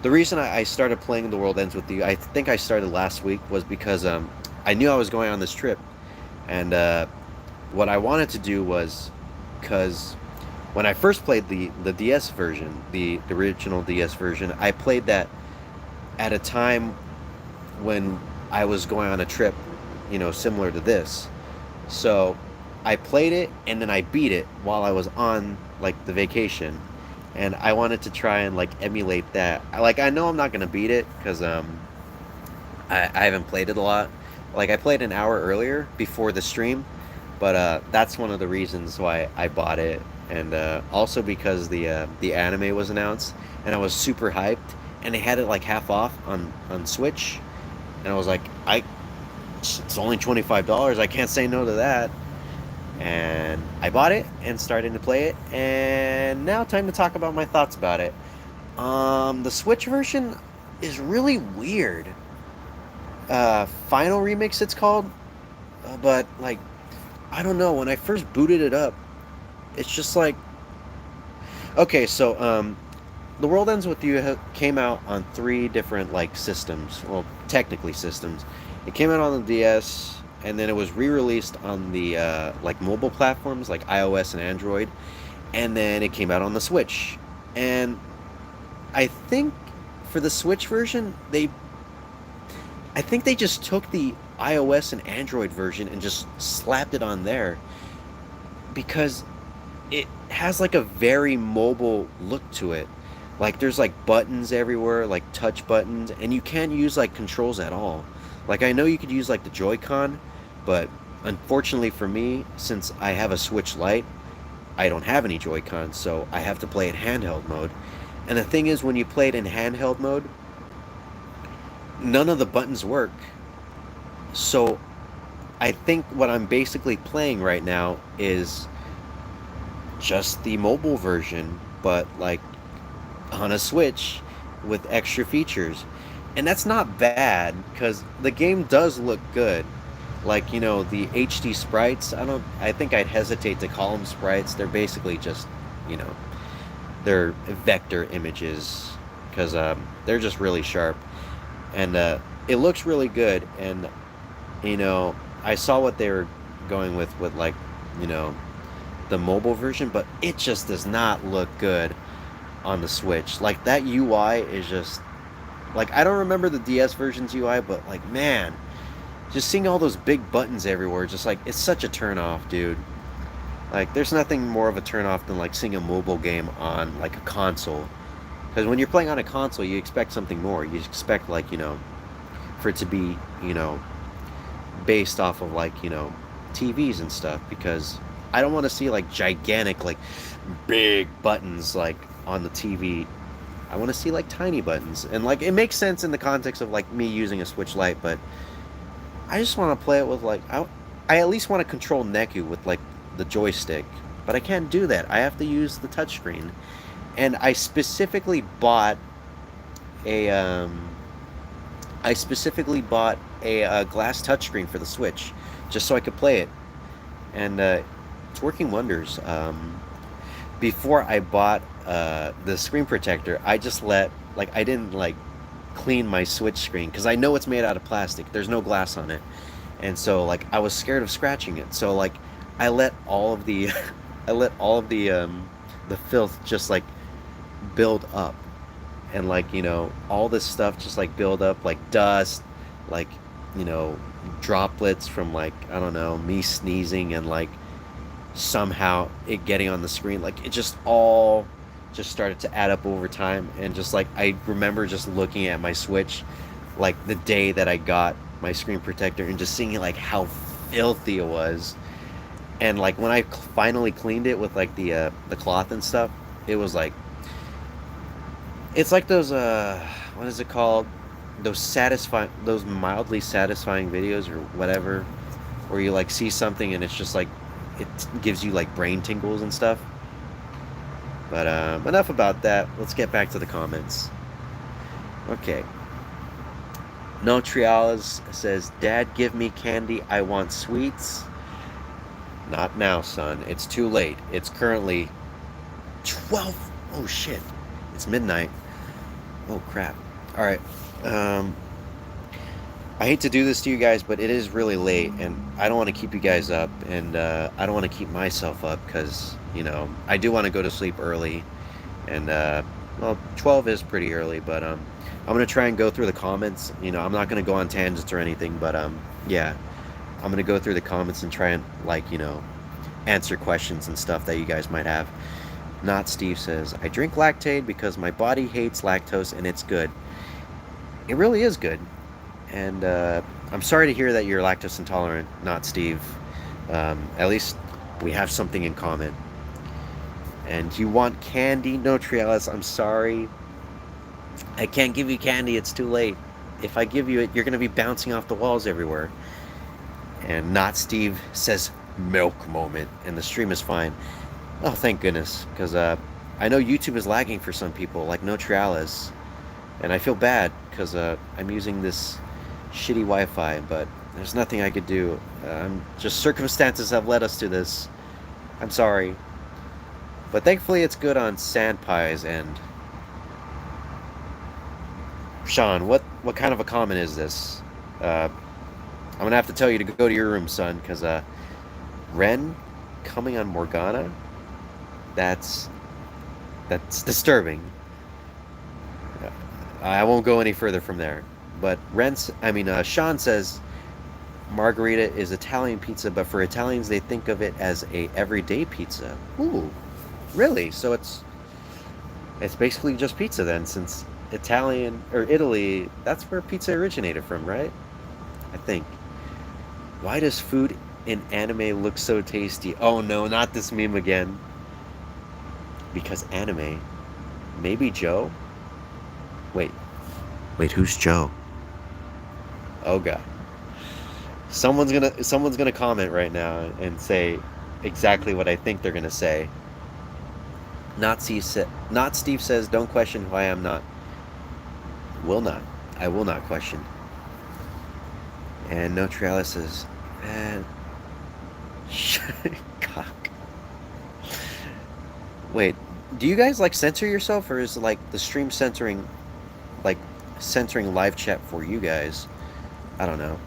the reason I started playing The World Ends with You, I think I started last week, was because I knew I was going on this trip, and what I wanted to do was, because when I first played the DS version, the original DS version, I played that at a time when I was going on a trip, similar to this. So I played it and then I beat it while I was on like the vacation, and I wanted to try and like emulate that. Like I know I'm not gonna beat it because I haven't played it a lot. Like I played an hour earlier before the stream, but that's one of the reasons why I bought it, and also because the anime was announced, and I was super hyped, and they had it like half off on Switch, and I was like, it's only $25. I can't say no to that. And I bought it and started to play it, and now time to talk about my thoughts about it. The Switch version is really weird. Final Remix it's called, but like I don't know. When I first booted it up, it's just like okay. So The World Ends with You came out on three different like systems. Well, technically systems. It came out on the DS, and then it was re-released on the like mobile platforms like iOS and Android, and then it came out on the Switch. And I think for the Switch version, I think they just took the iOS and Android version and just slapped it on there, because it has like a very mobile look to it. Like there's like buttons everywhere, like touch buttons, and you can't use like controls at all. Like I know you could use like the Joy-Con, but unfortunately for me, since I have a Switch Lite, I don't have any Joy-Cons, so I have to play it handheld mode. And the thing is, when you play it in handheld mode, none of the buttons work. So I think what I'm basically playing right now is just the mobile version, but like on a Switch with extra features. And that's not bad because the game does look good. Like, the HD sprites, I think I'd hesitate to call them sprites. They're basically just, you know, they're vector images, because they're just really sharp. And it looks really good. And, I saw what they were going with like, you know, the mobile version, but it just does not look good on the Switch. Like that UI is just like, I don't remember the DS version's UI, but like, man, just seeing all those big buttons everywhere, just like, it's such a turn off, dude. Like there's nothing more of a turn off than like seeing a mobile game on like a console. Because when you're playing on a console, you expect something more. You expect like, for it to be, based off of like, TVs and stuff, because I don't want to see like gigantic, like big buttons like on the TV. I want to see like tiny buttons. And like it makes sense in the context of like me using a Switch Lite, but I just want to play it with like I at least want to control Neku with like the joystick, but I can't do that. I have to use the touchscreen. And a I specifically bought a glass touchscreen for the Switch just so I could play it, and it's working wonders. Before I bought the screen protector, I just I didn't like clean my Switch screen because I know it's made out of plastic. There's no glass on it, and so like I was scared of scratching it. So like I let all of the the filth just like build up, and like all this stuff just like build up, like dust, like you know droplets from like I don't know, me sneezing, and like somehow it getting on the screen, like it just all just started to add up over time. And just like I remember just looking at my Switch like the day that I got my screen protector and just seeing like how filthy it was. And like when I finally cleaned it with like the cloth and stuff, it was like, it's like those what is it called, those mildly satisfying videos or whatever, where you like see something and it's just like it gives you like brain tingles and stuff. But enough about that. Let's get back to the comments. Okay. No Trialas says, Dad, give me candy. I want sweets. Not now, son. It's too late. It's currently 12. Oh, shit. It's midnight. Oh, crap. All right. Um, I hate to do this to you guys, but it is really late, and I don't want to keep you guys up, and I don't want to keep myself up because, I do want to go to sleep early, and, well, 12 is pretty early, but I'm going to try and go through the comments. I'm not going to go on tangents or anything, but, yeah, I'm going to go through the comments and try and, like, answer questions and stuff that you guys might have. Not Steve says, I drink Lactaid because my body hates lactose, and it's good. It really is good. And I'm sorry to hear that you're lactose intolerant, not Steve. At least we have something in common. And you want candy? No, Trialis, I'm sorry. I can't give you candy, it's too late. If I give you it, you're going to be bouncing off the walls everywhere. And not Steve says milk moment, and the stream is fine. Oh, thank goodness, because I know YouTube is lagging for some people, like No Trialis. And I feel bad, because I'm using this shitty Wi-Fi, but there's nothing I could do. Just circumstances have led us to this. I'm sorry. But thankfully it's good on Sandpie's end. Sean, what kind of a comment is this? I'm gonna have to tell you to go to your room, son, because Ren coming on Morgana? That's disturbing. I won't go any further from there. But Sean says margarita is Italian pizza, but for Italians they think of it as a everyday pizza. Ooh, really? So it's basically just pizza then, since Italian or Italy, that's where pizza originated from, right? I think. Why does food in anime look so tasty? Oh no, not this meme again. Because anime. Maybe Joe? Wait, who's Joe? Oh god. Someone's gonna comment right now and say exactly what I think they're gonna say. Not Steve says, don't question who I am not. Will not. I will not question. And No Trialis says, man, cock. Wait, do you guys like censor yourself, or is like the stream censoring live chat for you guys? I don't know.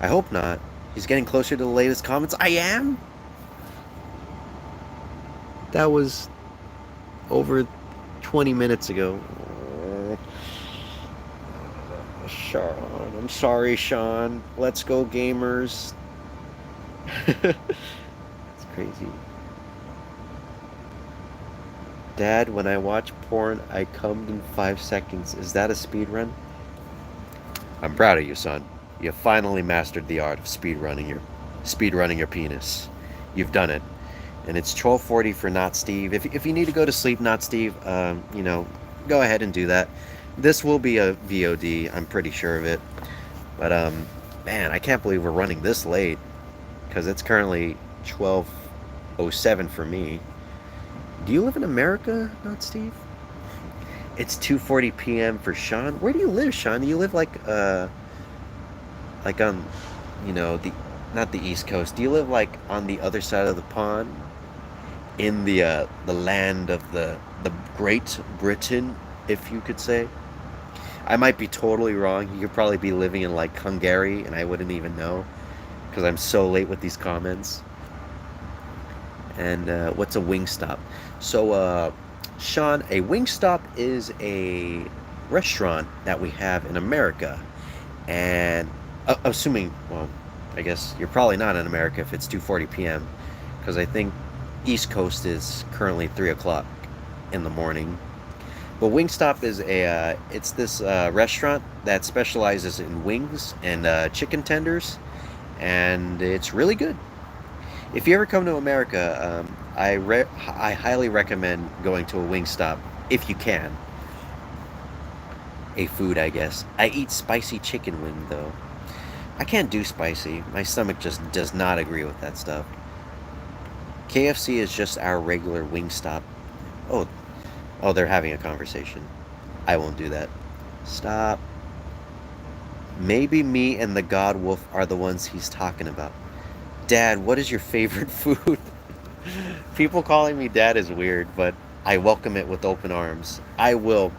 I hope not. He's getting closer to the latest comments. I am? That was over 20 minutes ago. Sean, I'm sorry, Sean. Let's go, gamers. It's crazy. Dad, when I watch porn, I come in 5 seconds. Is that a speed run? I'm proud of you, son. You finally mastered the art of speedrunning your penis. You've done it. And it's 12:40 for Not Steve. If you need to go to sleep, Not Steve, go ahead and do that. This will be a VOD, I'm pretty sure of it. But man, I can't believe we're running this late, because it's currently 12:07 for me. Do you live in America, Not Steve? It's 2:40 p.m. for Sean. Where do you live, Sean? Do you live like on, not the East Coast. Do you live like on the other side of the pond, in the land of the Great Britain, if you could say? I might be totally wrong. You could probably be living in like Hungary, and I wouldn't even know, because I'm so late with these comments. And what's a Wingstop? So, Sean, a Wingstop is a restaurant that we have in America. And assuming, well, I guess you're probably not in America if it's 2:40 p.m. because I think East Coast is currently 3 o'clock in the morning. But Wingstop is it's this restaurant that specializes in wings and chicken tenders, and it's really good. If you ever come to America, I highly recommend going to a Wingstop if you can. A food, I guess. I eat spicy chicken wing though. I can't do spicy. My stomach just does not agree with that stuff. KFC is just our regular Wingstop. Oh, they're having a conversation. I won't do that. Stop. Maybe me and the God Wolf are the ones he's talking about. Dad, what is your favorite food? People calling me dad is weird, but I welcome it with open arms. I will,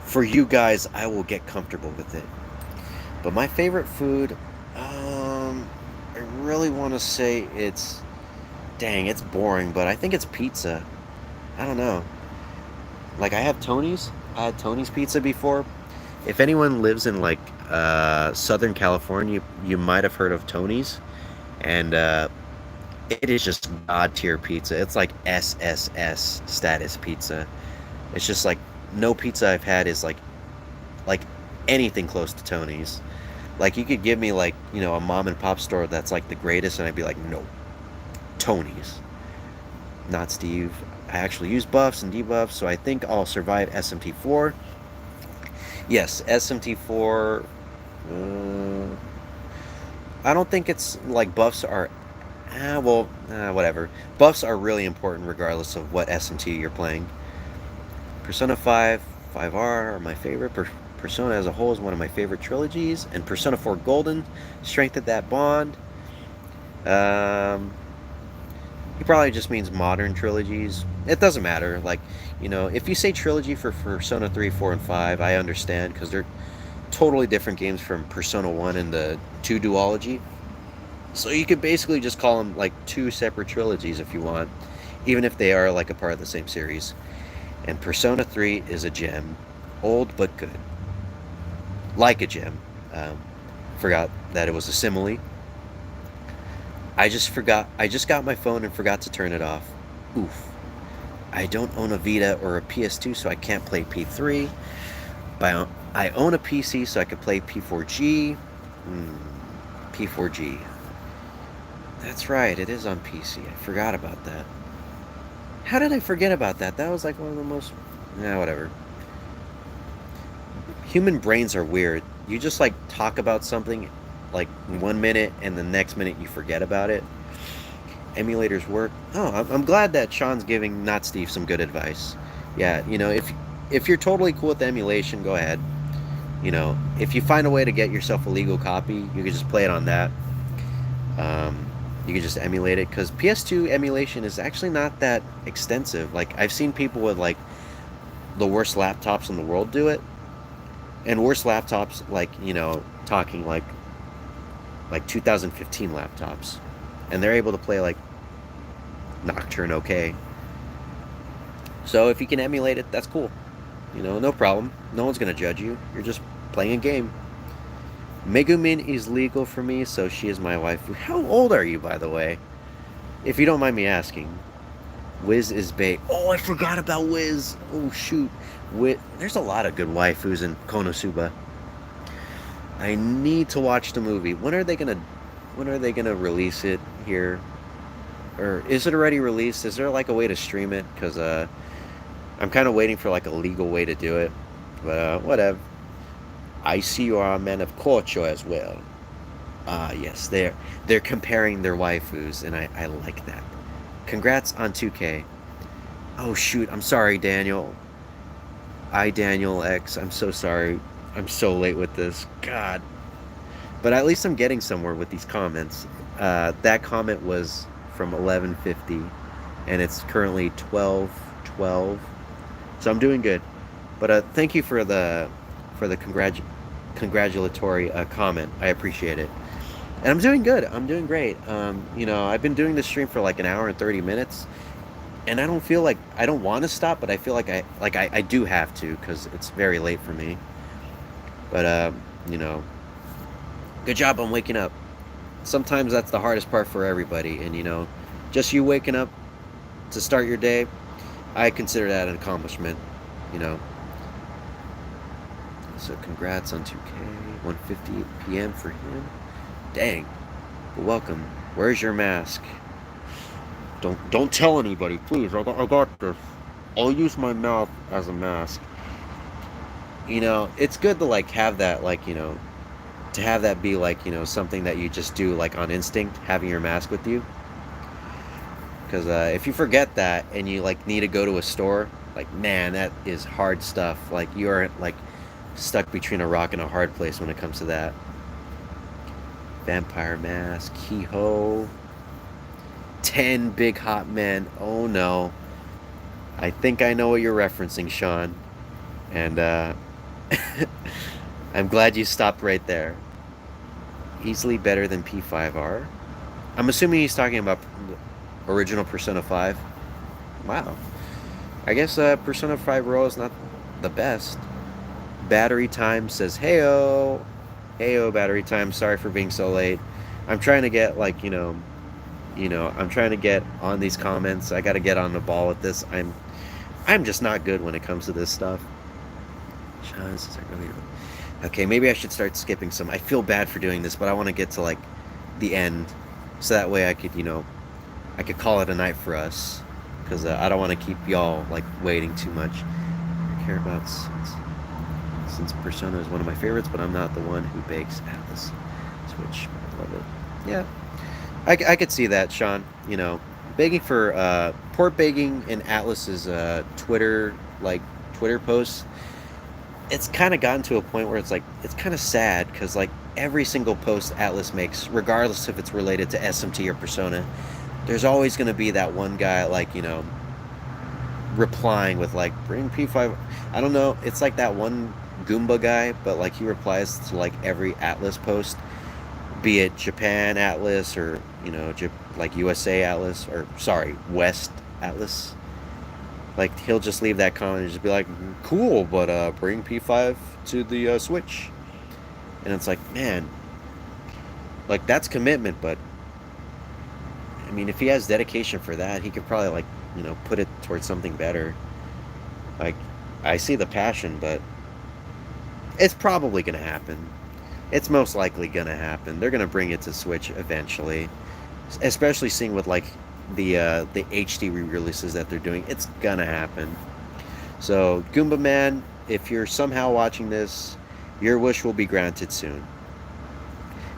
for you guys, I will get comfortable with it. But my favorite food, I really want to say it's, dang, it's boring, but I think it's pizza. I don't know. Like I have Tony's. I had Tony's pizza before. If anyone lives in like Southern California, you might have heard of Tony's, and it is just god tier pizza. It's like SSS status pizza. It's just like no pizza I've had is like anything close to Tony's. Like you could give me like a mom and pop store that's like the greatest, and I'd be like, no, Tony's, not Steve. I actually use buffs and debuffs, so I think I'll survive SMT4. Yes, SMT4. Uh, I don't think it's like buffs are. Whatever. Buffs are really important regardless of what SMT you're playing. Persona 5, 5R are my favorite. Persona as a whole is one of my favorite trilogies. And Persona 4 Golden strengthened that bond. Um, he probably just means modern trilogies. It doesn't matter. Like, if you say trilogy for Persona 3, 4, and 5, I understand because they're totally different games from Persona 1 and the 2 duology. So you could basically just call them like two separate trilogies if you want, even if they are like a part of the same series. And Persona 3 is a gem. Old but good. Like a gem. Um, Forgot that it was a simile. I just got my phone and forgot to turn it off. Oof. I don't own a Vita or a PS2, so I can't play P3. But I own a PC, so I could play P4G. P4G. That's right, it is on PC. I forgot about that. How did I forget about that? That was like one of the most. Yeah, whatever. Human brains are weird. You just like talk about something like 1 minute and the next minute you forget about it. Emulators work. Oh, I'm glad that Sean's giving Not Steve some good advice. Yeah, if you're totally cool with the emulation, go ahead. If you find a way to get yourself a legal copy, you can just play it on that. You can just emulate it because PS2 emulation is actually not that extensive. Like I've seen people with like the worst laptops in the world do it, and worst laptops like talking like 2015 laptops, and they're able to play like Nocturne okay. So if you can emulate it, that's cool. No problem. No one's gonna judge you. You're just playing a game. Megumin is legal for me, so she is my wife. How old are you, by the way? If you don't mind me asking. Wiz is bae. Oh, I forgot about Wiz. Oh, shoot. There's a lot of good waifus in Konosuba. I need to watch the movie. When are they gonna release it here? Or is it already released? Is there like a way to stream it? Because I'm kind of waiting for like a legal way to do it. But whatever. I see you are a man of culture as well. Ah, yes, they're comparing their waifus, and I like that. Congrats on 2K. Oh shoot, I'm sorry, Daniel. Daniel X. I'm so sorry. I'm so late with this. God. But at least I'm getting somewhere with these comments. That comment was from 11:50, and it's currently 12:12. So I'm doing good. But thank you for the congratulatory comment. I appreciate it. And I'm doing good. I'm doing great. I've been doing this stream for like an hour and 30 minutes, and I don't feel like I don't want to stop, but I feel like I do have to because it's very late for me. But good job on waking up. Sometimes that's the hardest part for everybody, and just you waking up to start your day, I consider that an accomplishment. You know. So congrats on 2K, 1:58 p.m. for him. Dang. But welcome. Where's your mask? Don't tell anybody, please. I got this. I'll use my mouth as a mask. It's good to like have that to have that be like something that you just do like on instinct, having your mask with you. Because if you forget that and you like need to go to a store, like man, that is hard stuff. Like you are like stuck between a rock and a hard place when it comes to that. Vampire Mask, Kehoe, 10 Big Hot Men. Oh no. I think I know what you're referencing, Sean. And I'm glad you stopped right there. Easily better than P5R. I'm assuming he's talking about original Persona 5. Wow. I guess Persona 5 Royal is not the best. Battery Time says, heyo. Heyo, Battery Time. Sorry for being so late. I'm trying to get, like, I'm trying to get on these comments. I got to get on the ball with this. I'm just not good when it comes to this stuff. Sean, this is really... Okay, maybe I should start skipping some. I feel bad for doing this, but I want to get to, like, the end. So that way I could, I could call it a night for us. Because I don't want to keep y'all, like, waiting too much. I care about since Persona is one of my favorites, but I'm not the one who bakes Atlas. Switch. I love it. Yeah. I could see that, Sean. Begging for port begging in Atlas's Twitter posts. It's kind of gotten to a point where it's like it's kind of sad because like every single post Atlas makes, regardless if it's related to SMT or Persona, there's always going to be that one guy like replying with like bring P5. I don't know. It's like that one Goomba guy, but like he replies to like every Atlas post, be it Japan Atlas or like USA Atlas or sorry West Atlas. Like he'll just leave that comment and just be like, cool, but bring P5 to the Switch. And it's like, man, like that's commitment, but I mean, if he has dedication for that, he could probably like, put it towards something better. Like, I see the passion, but it's probably gonna happen. It's most likely gonna happen. They're gonna bring it to Switch eventually, especially seeing with like the HD re-releases that they're doing. It's gonna happen. So Goomba Man, if you're somehow watching this, your wish will be granted soon.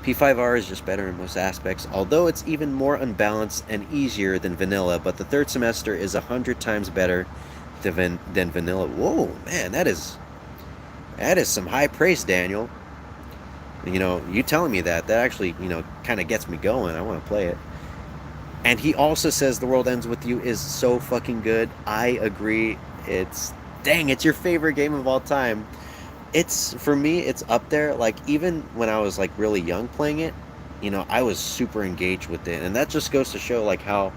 P5R is just better in most aspects, although it's even more unbalanced and easier than vanilla, but the third semester is 100 times better than vanilla. Whoa, man, that is some high praise, Daniel. You telling me that actually, kind of gets me going. I want to play it. And he also says The World Ends With You is so fucking good. I agree. It's your favorite game of all time. For me, it's up there. Like, even when I was, like, really young playing it, I was super engaged with it. And that just goes to show, like, how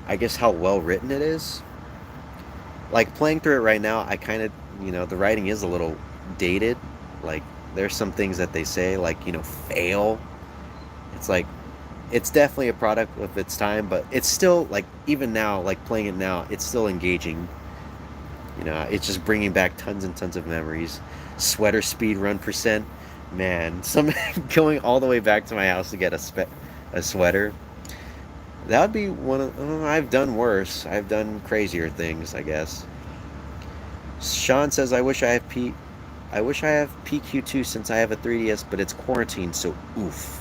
well written it is. Like, playing through it right now, I kind of, the writing is a little dated. Like, there's some things that they say, like, fail. It's like, it's definitely a product of its time, but it's still, like, even now, like, playing it now, it's still engaging. It's just bringing back tons and tons of memories. Sweater speed run percent. Man, going all the way back to my house to get a sweater. That would be one of... I've done worse. I've done crazier things, I guess. Sean says, I wish I have PQ2 since I have a 3DS, but it's quarantined, so oof.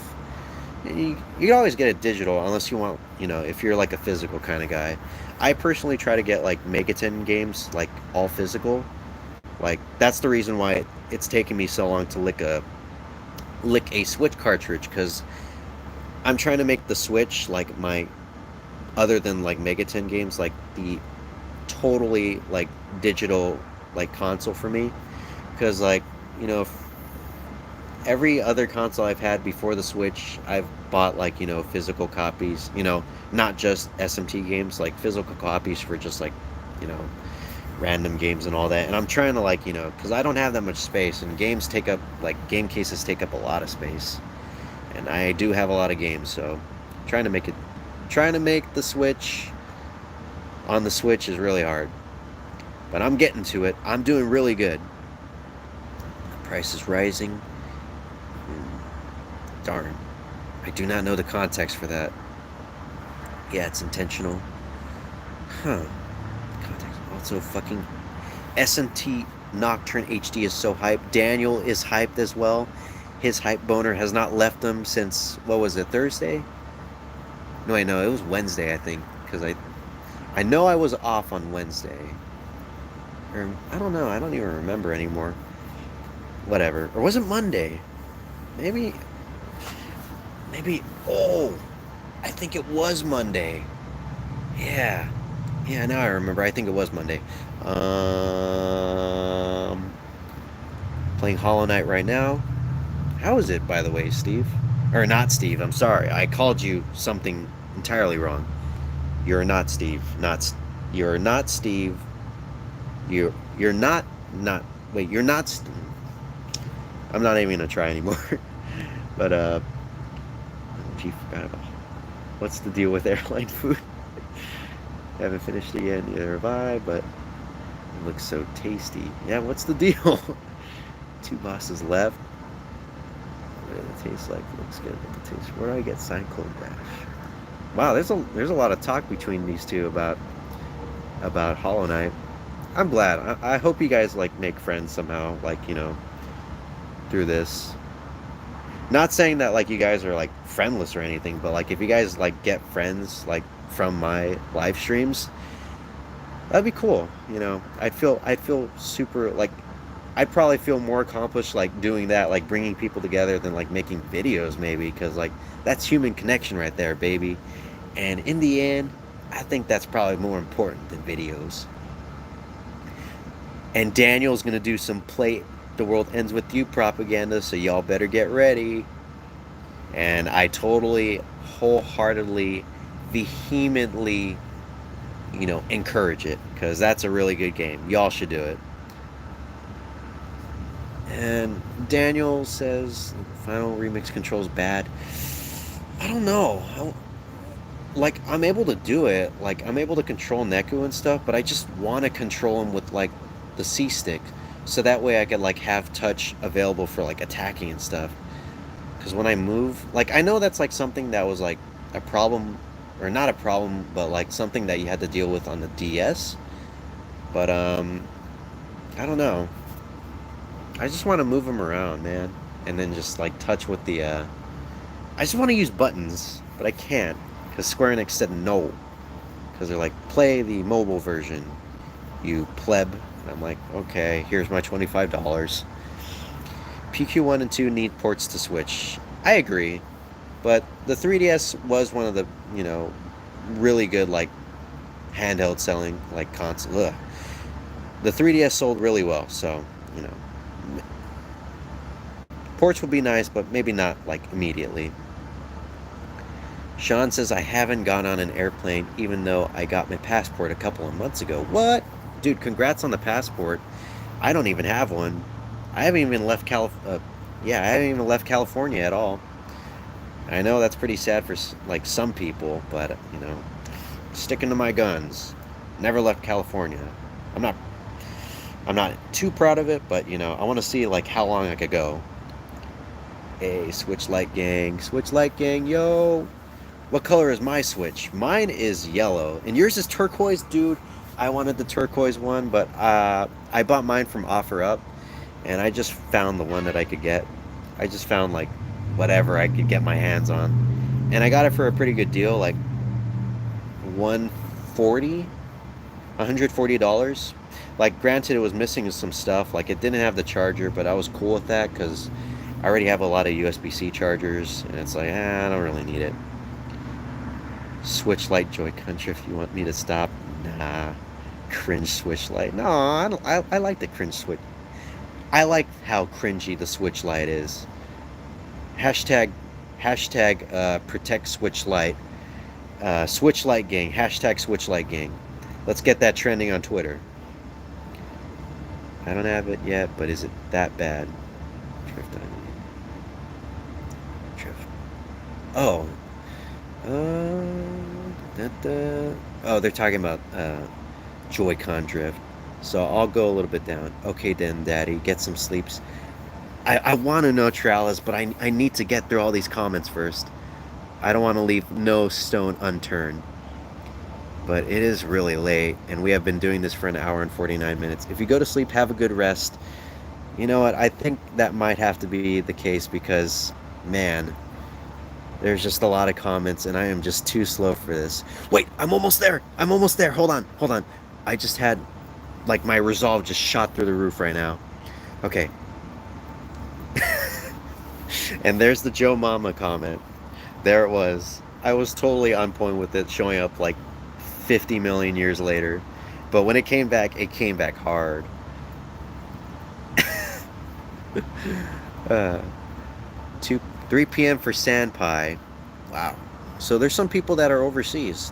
You can always get it digital unless you want, if you're like a physical kind of guy. I personally try to get like Megaten games like all physical. Like that's the reason why it's taken me so long to lick a Switch cartridge, because I'm trying to make the Switch like my, other than like Megaten games, like the totally like digital like console for me, because like every other console I've had before the Switch, I've bought like physical copies, not just SMT games, like physical copies for just like random games and all that. And I'm trying to like because I don't have that much space, and game cases take up a lot of space, and I do have a lot of games, so trying to make the Switch on the Switch is really hard, but I'm getting to it. I'm doing really good. The price is rising. Darn. I do not know the context for that. Yeah, it's intentional. Huh. Context. Also, fucking SMT Nocturne HD is so hyped. Daniel is hyped as well. His hype boner has not left him since, what was it, Thursday? No, wait, no, it was Wednesday, I think. Because I know I was off on Wednesday. Or, I don't know. I don't even remember anymore. whatever. Or was it Monday? Maybe, maybe, oh, I think it was Monday. Yeah. Yeah, now I remember. I think it was Monday. Playing Hollow Knight right now. How is it, by the way, Steve? Or not Steve, I'm sorry. I called you something entirely wrong. You're not Steve. You're not Steve. You're not wait, you're not I'm not even gonna try anymore. But gee, forgot about what's the deal with airline food? Haven't finished it yet, neither have I, but it looks so tasty. Yeah, what's the deal? Two bosses left. What does it taste like? It looks good. What the taste? Where do I get Cyclone Dash? Wow, there's a lot of talk between these two about Hollow Knight. I'm glad. I hope you guys like make friends somehow, like, you know, through this. Not saying that like you guys are like friendless or anything, but like if you guys like get friends like from my live streams, that'd be cool. You know, I'd feel super like I'd probably feel more accomplished like doing that, like bringing people together than like making videos maybe, because like that's human connection right there, baby. And in the end, I think that's probably more important than videos. And Daniel's gonna do some play the world ends with you propaganda, so y'all better get ready. And I totally, wholeheartedly, vehemently, you know, encourage it, because that's a really good game. Y'all should do it. And Daniel says final remix controls bad. I don't know. Like I'm able to do it. Like I'm able to control Neku and stuff, but I just want to control him with like the C stick, so that way I could like have touch available for like attacking and stuff. Because when I move, like I know that's like something that was like a problem, or not a problem, but like something that you had to deal with on the DS. But I don't know. I just want to move him around, man, and then just like touch with the. I just want to use buttons, but I can't because Square Enix said no, because they're like play the mobile version, you pleb. And I'm like, okay, here's my $25. PQ1 and 2 need ports to Switch. I agree, but the 3DS was one of the, you know, really good like handheld selling like console. Ugh. The 3DS sold really well, so you know, ports would be nice, but maybe not like immediately. Sean says I haven't gone on an airplane even though I got my passport a couple of months ago. What? Dude, congrats on the passport. I don't even have one. I haven't even left I haven't even left California at all. I know that's pretty sad for like some people, but you know, sticking to my guns. Never left California. I'm not I'm not too proud of it, but you know, I want to see like how long I could go. Hey, Switch Light Gang, Switch Light Gang, yo. What color is my Switch? Mine is yellow, and yours is turquoise, dude. I wanted the turquoise one, but I bought mine from OfferUp, and I just found the one that I could get. I just found like whatever I could get my hands on, and I got it for a pretty good deal, like 140, $140. Like, granted, it was missing some stuff. Like, it didn't have the charger, but I was cool with that because I already have a lot of USB-C chargers, and it's like, I don't really need it. Switch Lite Joy-Con drift. You want me to stop? Nah. Cringe Switch Lite. No, I like the cringe Switch. I like how cringy the Switch Lite is. Hashtag protect Switch Lite. Switch Lite Gang. Hashtag Switch Lite Gang. Let's get that trending on Twitter. I don't have it yet, but is it that bad? Drift on drift. Oh. Oh, they're talking about Joy-Con drift. So I'll go a little bit down. Okay then, Daddy, get some sleeps. I want to know, Tralis, but I need to get through all these comments first. I don't want to leave no stone unturned. But it is really late, and we have been doing this for an hour and 49 minutes. If you go to sleep, have a good rest. You know what? I think that might have to be the case because, man, there's just a lot of comments, and I am just too slow for this. Wait, I'm almost there. I'm almost there. Hold on. Hold on. I just had, like, my resolve just shot through the roof right now. Okay. And there's the Joe Mama comment. There it was. I was totally on point with it, showing up like 50 million years later. But when it came back hard. Uh, 2, 3 p.m. for Sand Pie. Wow. So there's some people that are overseas.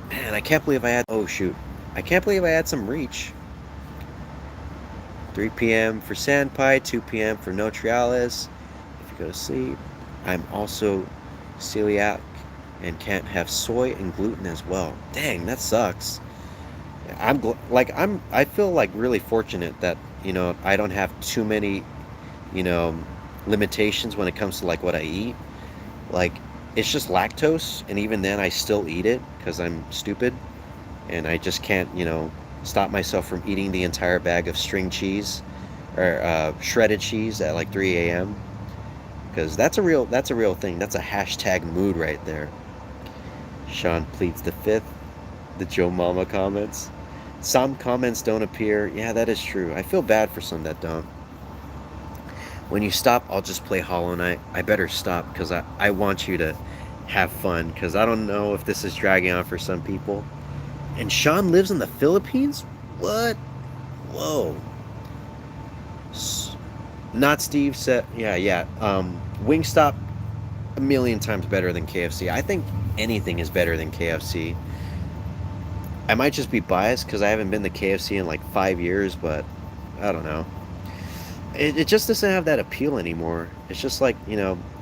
Man, I can't believe I had. Oh, shoot. I can't believe I had some reach. 3 p.m. for Sand Pie, 2 p.m. for Notrialis. If you go to sleep, I'm also celiac and can't have soy and gluten as well. Dang, that sucks. I feel like really fortunate that I don't have too many you know limitations when it comes to like what I eat. Like it's just lactose, and even then I still eat it because I'm stupid and I just can't stop myself from eating the entire bag of string cheese or shredded cheese at like 3 a.m. because that's a real thing. That's a hashtag mood right there. Sean pleads the fifth. The Joe Mama comments. Some comments don't appear. Yeah, that is true. I feel bad for some that don't. When you stop, I'll just play Hollow Knight. I better stop because I want you to have fun because I don't know if this is dragging on for some people. And Sean lives in the Philippines? What? Whoa. Not Steve said. Yeah, yeah. Wingstop, a million times better than KFC. I think anything is better than KFC. I might just be biased because I haven't been to KFC in like 5 years, but I don't know. It just doesn't have that appeal anymore. It's just like,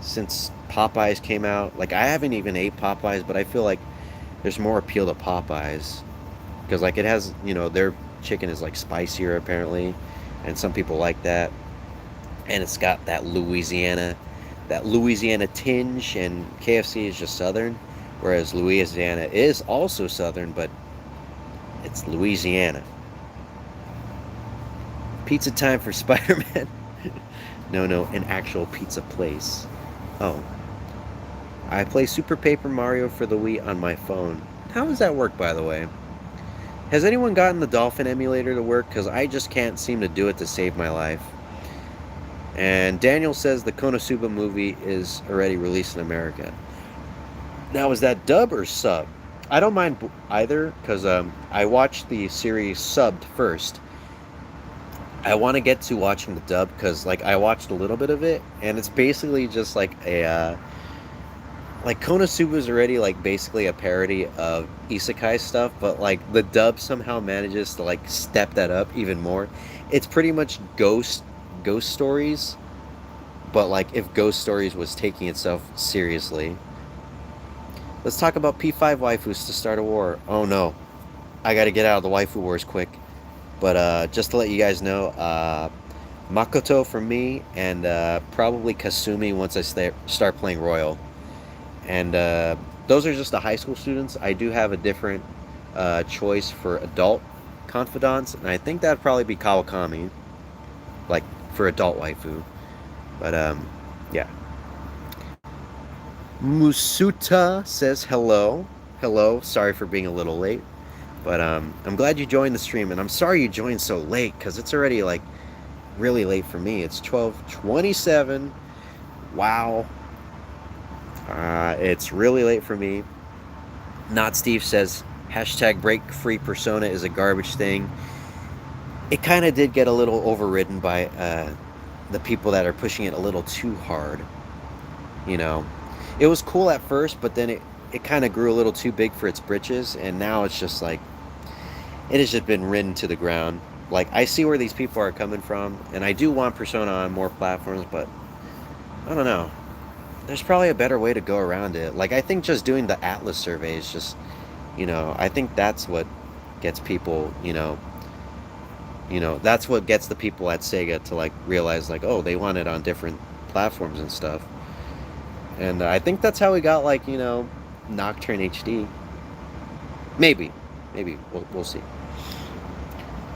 since Popeyes came out, like I haven't even ate Popeyes, but I feel like there's more appeal to Popeyes because like it has, their chicken is like spicier apparently, and some people like that, and it's got that Louisiana tinge, and KFC is just Southern, whereas Louisiana is also Southern, but it's Louisiana. Pizza time for Spider-Man. No, an actual pizza place. Oh. I play Super Paper Mario for the Wii on my phone. How does that work, by the way? Has anyone gotten the Dolphin emulator to work? Because I just can't seem to do it to save my life. And Daniel says the Konosuba movie is already released in America. Now, is that dub or sub? I don't mind either because I watched the series subbed first. I want to get to watching the dub because like I watched a little bit of it and it's basically just like like Konosuba is already like basically a parody of isekai stuff, but like the dub somehow manages to like step that up even more. It's pretty much ghost stories, but like if Ghost Stories was taking itself seriously. Let's talk about P5 waifus to start a war. Oh no, I gotta get out of the waifu wars quick. But just to let you guys know, Makoto for me, and probably Kasumi once I start playing Royal. And those are just the high school students. I do have a different choice for adult confidants, and I think that'd probably be Kawakami, like for adult waifu. But yeah. Musuta says hello. Hello. Sorry for being a little late. But I'm glad you joined the stream, and I'm sorry you joined so late because it's already like really late for me. It's 12:27. Wow. It's really late for me. Not Steve says hashtag break free persona is a garbage thing. It kind of did get a little overridden by the people that are pushing it a little too hard. It was cool at first, but then it kind of grew a little too big for its britches, and now it's just like it has just been ridden to the ground. Like I see where these people are coming from, and I do want Persona on more platforms, but I don't know. There's probably a better way to go around it. Like I think just doing the Atlas survey is just, I think that's what gets people, that's what gets the people at Sega to like realize like, oh, they want it on different platforms and stuff. And I think that's how we got like, Nocturne HD. Maybe we'll see.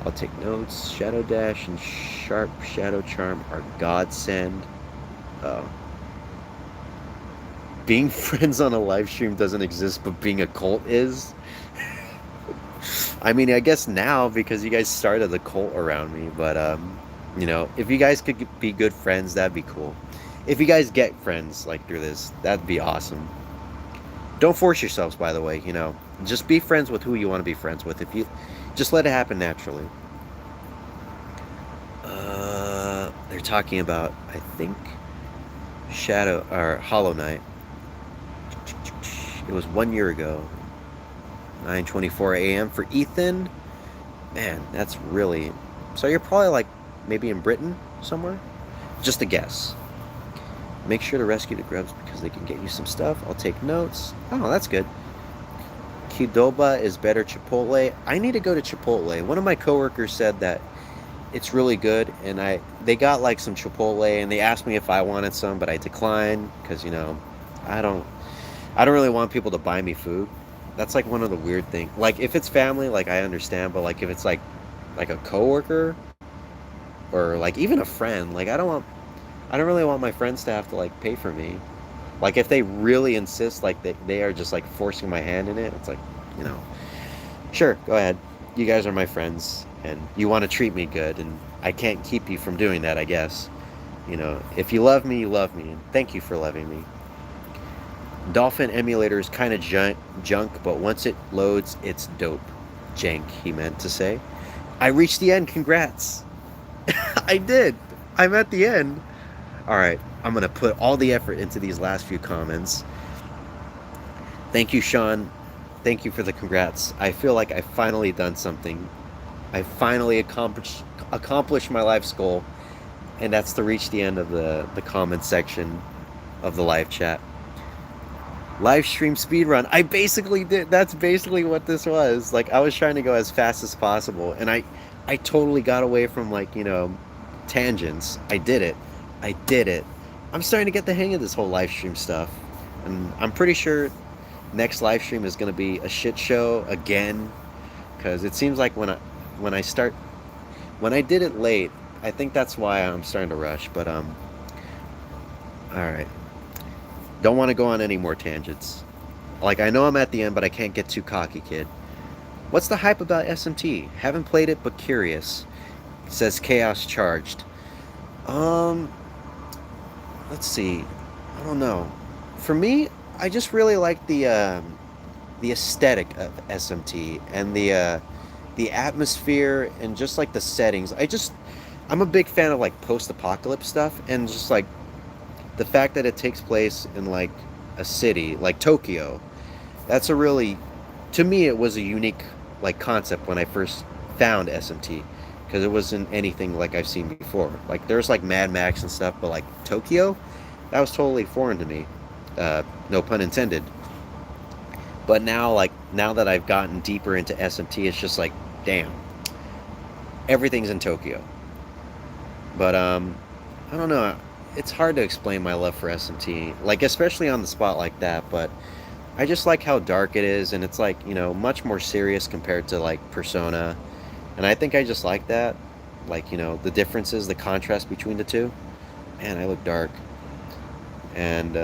I'll take notes. Shadow Dash and Sharp Shadow Charm are godsend. Oh. Being friends on a live stream doesn't exist, but being a cult is. I mean, I guess now because you guys started the cult around me, but if you guys could be good friends, that'd be cool. if you guys get friends like through this, that'd be awesome. Don't force yourselves, by the way. Just be friends with who you want to be friends with. If you just let it happen naturally. They're talking about, I think, Shadow or Hollow Knight. It was 1 year ago. 9:24 a.m. for Ethan. Man, that's really. So you're probably like maybe in Britain somewhere. Just a guess. Make sure to rescue the grubs because they can get you some stuff. I'll take notes. Oh, that's good. Qdoba is better Chipotle. I need to go to Chipotle. One of my coworkers said that it's really good, and they got like some Chipotle, and they asked me if I wanted some, but I declined because I don't really want people to buy me food. That's like one of the weird things. Like if it's family, like I understand, but like if it's like a coworker or like even a friend, like I don't really want my friends to have to like pay for me. Like if they really insist, like they are just like forcing my hand in it, it's like, you know, sure, go ahead. You guys are my friends, and you want to treat me good, and I can't keep you from doing that, I guess. If you love me, you love me, and thank you for loving me. Dolphin emulator is kind of junk, but once it loads, it's dope. Jank, he meant to say. I reached the end. Congrats. I did. I'm at the end. All right. I'm going to put all the effort into these last few comments. Thank you, Sean. Thank you for the congrats. I feel like I've finally done something. I finally accomplished my life's goal, and that's to reach the end of the comment section of the live chat. Live stream speedrun. I basically did. That's basically what this was. Like, I was trying to go as fast as possible, and I totally got away from, like, tangents. I did it. I did it. I'm starting to get the hang of this whole live stream stuff, and I'm pretty sure next live stream is going to be a shit show again, because it seems like when I did it late, I think that's why I'm starting to rush. But all right. Don't want to go on any more tangents. Like, I know I'm at the end, but I can't get too cocky, kid. What's the hype about SMT? Haven't played it, but curious. It says Chaos Charged. Let's see. I don't know. For me, I just really like the aesthetic of SMT and the atmosphere and just like the settings. I'm a big fan of like post-apocalypse stuff, and just like the fact that it takes place in like a city like Tokyo. That's to me it was a unique like concept when I first found SMT, because it wasn't anything like I've seen before. Like there's like Mad Max and stuff, but like Tokyo, that was totally foreign to me. No pun intended. But now that I've gotten deeper into SMT, it's just like, damn, everything's in Tokyo. But I don't know. It's hard to explain my love for SMT, like especially on the spot like that. But I just like how dark it is, and it's like much more serious compared to like Persona, and I think I just like that, like the differences, the contrast between the two. Man, I look dark. And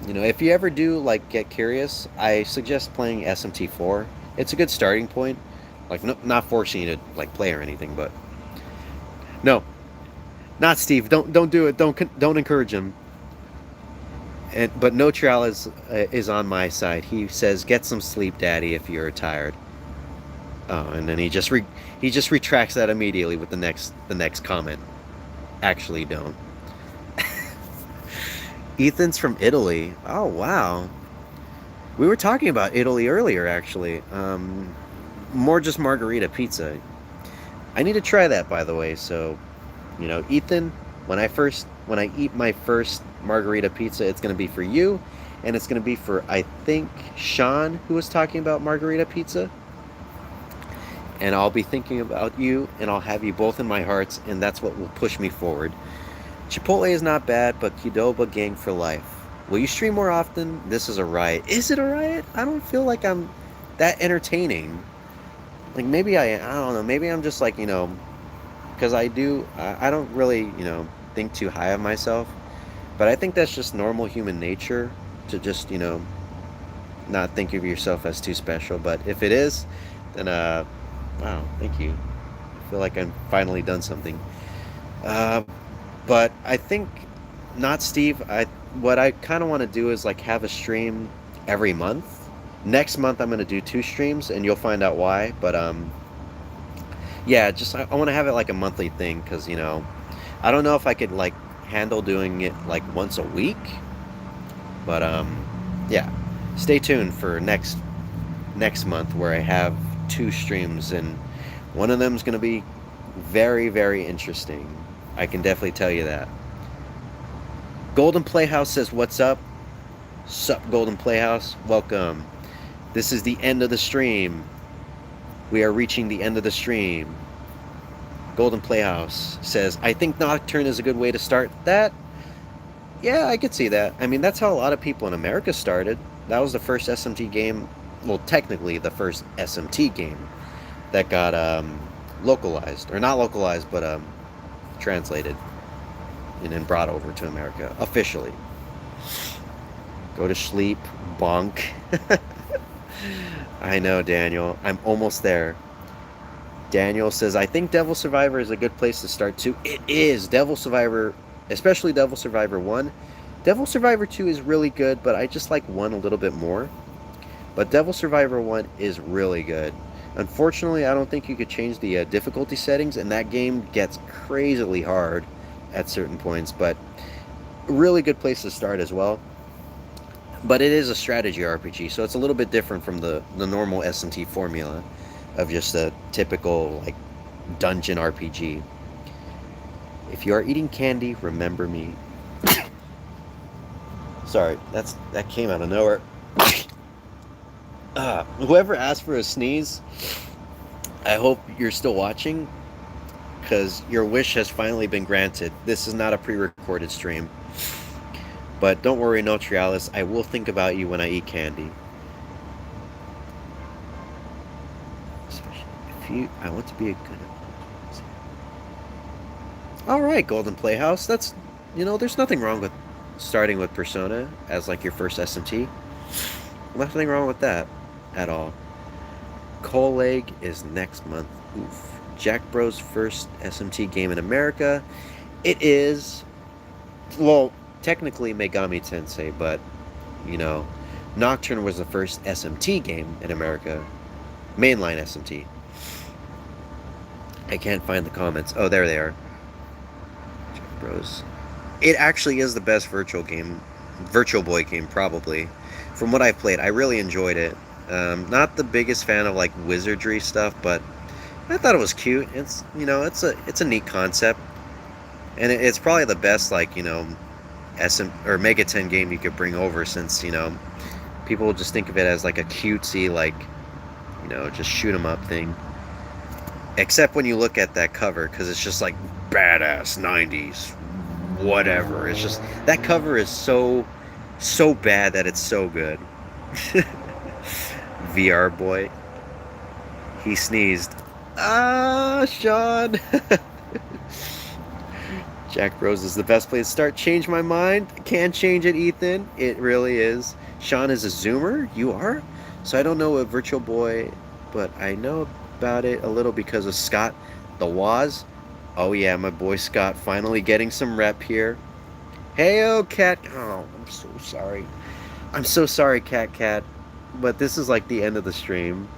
if you ever do like get curious, I suggest playing SMT4. It's a good starting point. Like not forcing you to like play or anything, but no. Not Steve. Don't do it. Don't encourage him. But No Trial is on my side. He says, "Get some sleep, Daddy, if you're tired." Oh, and then he just retracts that immediately with the next comment. Actually, don't. Ethan's from Italy. Oh wow. We were talking about Italy earlier, actually. More just margarita pizza. I need to try that, by the way. So. Ethan, when I eat my first margarita pizza, it's going to be for you, and it's going to be for, I think, Sean, who was talking about margarita pizza. And I'll be thinking about you, and I'll have you both in my hearts, and that's what will push me forward. Chipotle is not bad, but Qdoba gang for life. Will you stream more often? This is a riot. Is it a riot? I don't feel like I'm that entertaining. Like, maybe I don't know, maybe I'm just like, because I don't really, think too high of myself. But I think that's just normal human nature to just, not think of yourself as too special. But if it is, then, wow, thank you. I feel like I've finally done something. But I think not Steve. What I kind of want to do is like have a stream every month. Next month I'm gonna do 2 streams, and you'll find out why. But yeah, just I want to have it like a monthly thing because I don't know if I could like handle doing it like once a week. But yeah, stay tuned for next month where I have 2 streams, and one of them's gonna be very very interesting. I can definitely tell you that. Golden Playhouse says, "What's up? Sup, Golden Playhouse? Welcome. This is the end of the stream. We are reaching the end of the stream." Golden Playhouse says, "I think Nocturne is a good way to start that." Yeah, I could see that. I mean, that's how a lot of people in America started. That was the first SMT game. Well, technically, the first SMT game that got localized, or not localized, but translated and then brought over to America officially. Go to sleep, bonk. I know, Daniel. I'm almost there. Daniel says, "I think Devil Survivor is a good place to start too." It is. Devil Survivor, especially Devil Survivor 1. Devil Survivor 2 is really good, but I just like 1 a little bit more. But Devil Survivor 1 is really good. Unfortunately, I don't think you could change the difficulty settings, and that game gets crazily hard at certain points, but really good place to start as well. But it is a strategy RPG, so it's a little bit different from the normal SMT formula of just a typical like dungeon RPG. If you are eating candy, remember me. Sorry, that came out of nowhere. Whoever asked for a sneeze, I hope you're still watching, because your wish has finally been granted. This is not a pre-recorded stream. But don't worry, No Trialis, I will think about you when I eat candy. I want to be a good... Alright, Golden Playhouse, there's nothing wrong with starting with Persona as like your first SMT. Nothing wrong with that at all. Coal Leg is next month. Oof. Jack Bro's first SMT game in America. It is, well, technically Megami Tensei, but Nocturne was the first SMT game in America. Mainline SMT. I can't find the comments. Oh, there they are. Jack Bros. It actually is the best Virtual Boy game, probably. From what I've played, I really enjoyed it. Not the biggest fan of like wizardry stuff, but I thought it was cute. It's it's a neat concept, and it's probably the best like SM or Mega 10 game you could bring over, since people just think of it as like a cutesy like just shoot 'em up thing. Except when you look at that cover, because it's just like badass 90s whatever. It's just that cover is so bad that it's so good. VR boy. He sneezed. Sean. Jack Bros is the best place to start. Change my mind. Can't change it, Ethan. It really is. Sean is a Zoomer. You are? So I don't know a Virtual Boy, but I know about it a little because of Scott the Waz. Oh yeah, my boy Scott finally getting some rep here. Heyo, Cat. Oh, I'm so sorry. I'm so sorry, Cat. But this is like the end of the stream,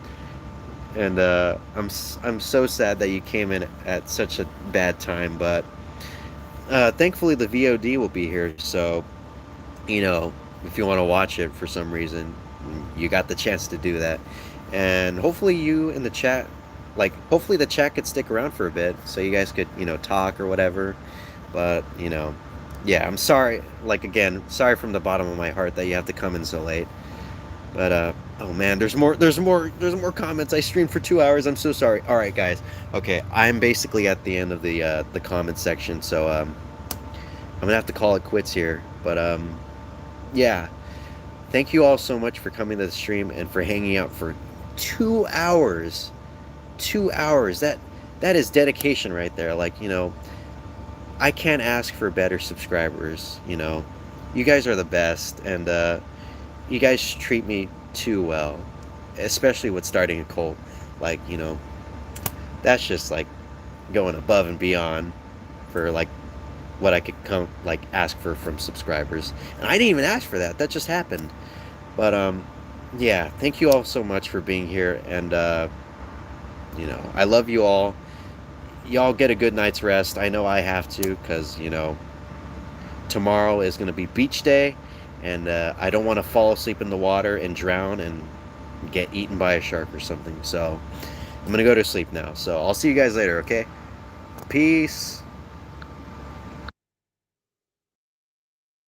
and I'm so sad that you came in at such a bad time. But thankfully the VOD will be here, so if you want to watch it for some reason, you got the chance to do that. And hopefully you in the chat, hopefully the chat could stick around for a bit, so you guys could talk or whatever. But yeah, I'm sorry, again, sorry from the bottom of my heart that you have to come in so late. But oh man, there's more comments. I streamed for 2 hours. I'm so sorry. All right, guys. Okay, I'm basically at the end of the comment section, so I'm gonna have to call it quits here. But yeah, thank you all so much for coming to the stream and for hanging out for 2 hours. 2 hours. That is dedication right there. I can't ask for better subscribers. You guys are the best, and you guys treat me too well, especially with starting a cult. That's just going above and beyond for what I could come like ask for from subscribers. And I didn't even ask for that. That just happened. But yeah, thank you all so much for being here, and you know, I love you all. Y'all get a good night's rest. I know I have to, cuz you know, tomorrow is going to be beach day, and I don't want to fall asleep in the water and drown and get eaten by a shark or something. So, I'm going to go to sleep now. So, I'll see you guys later, okay? Peace.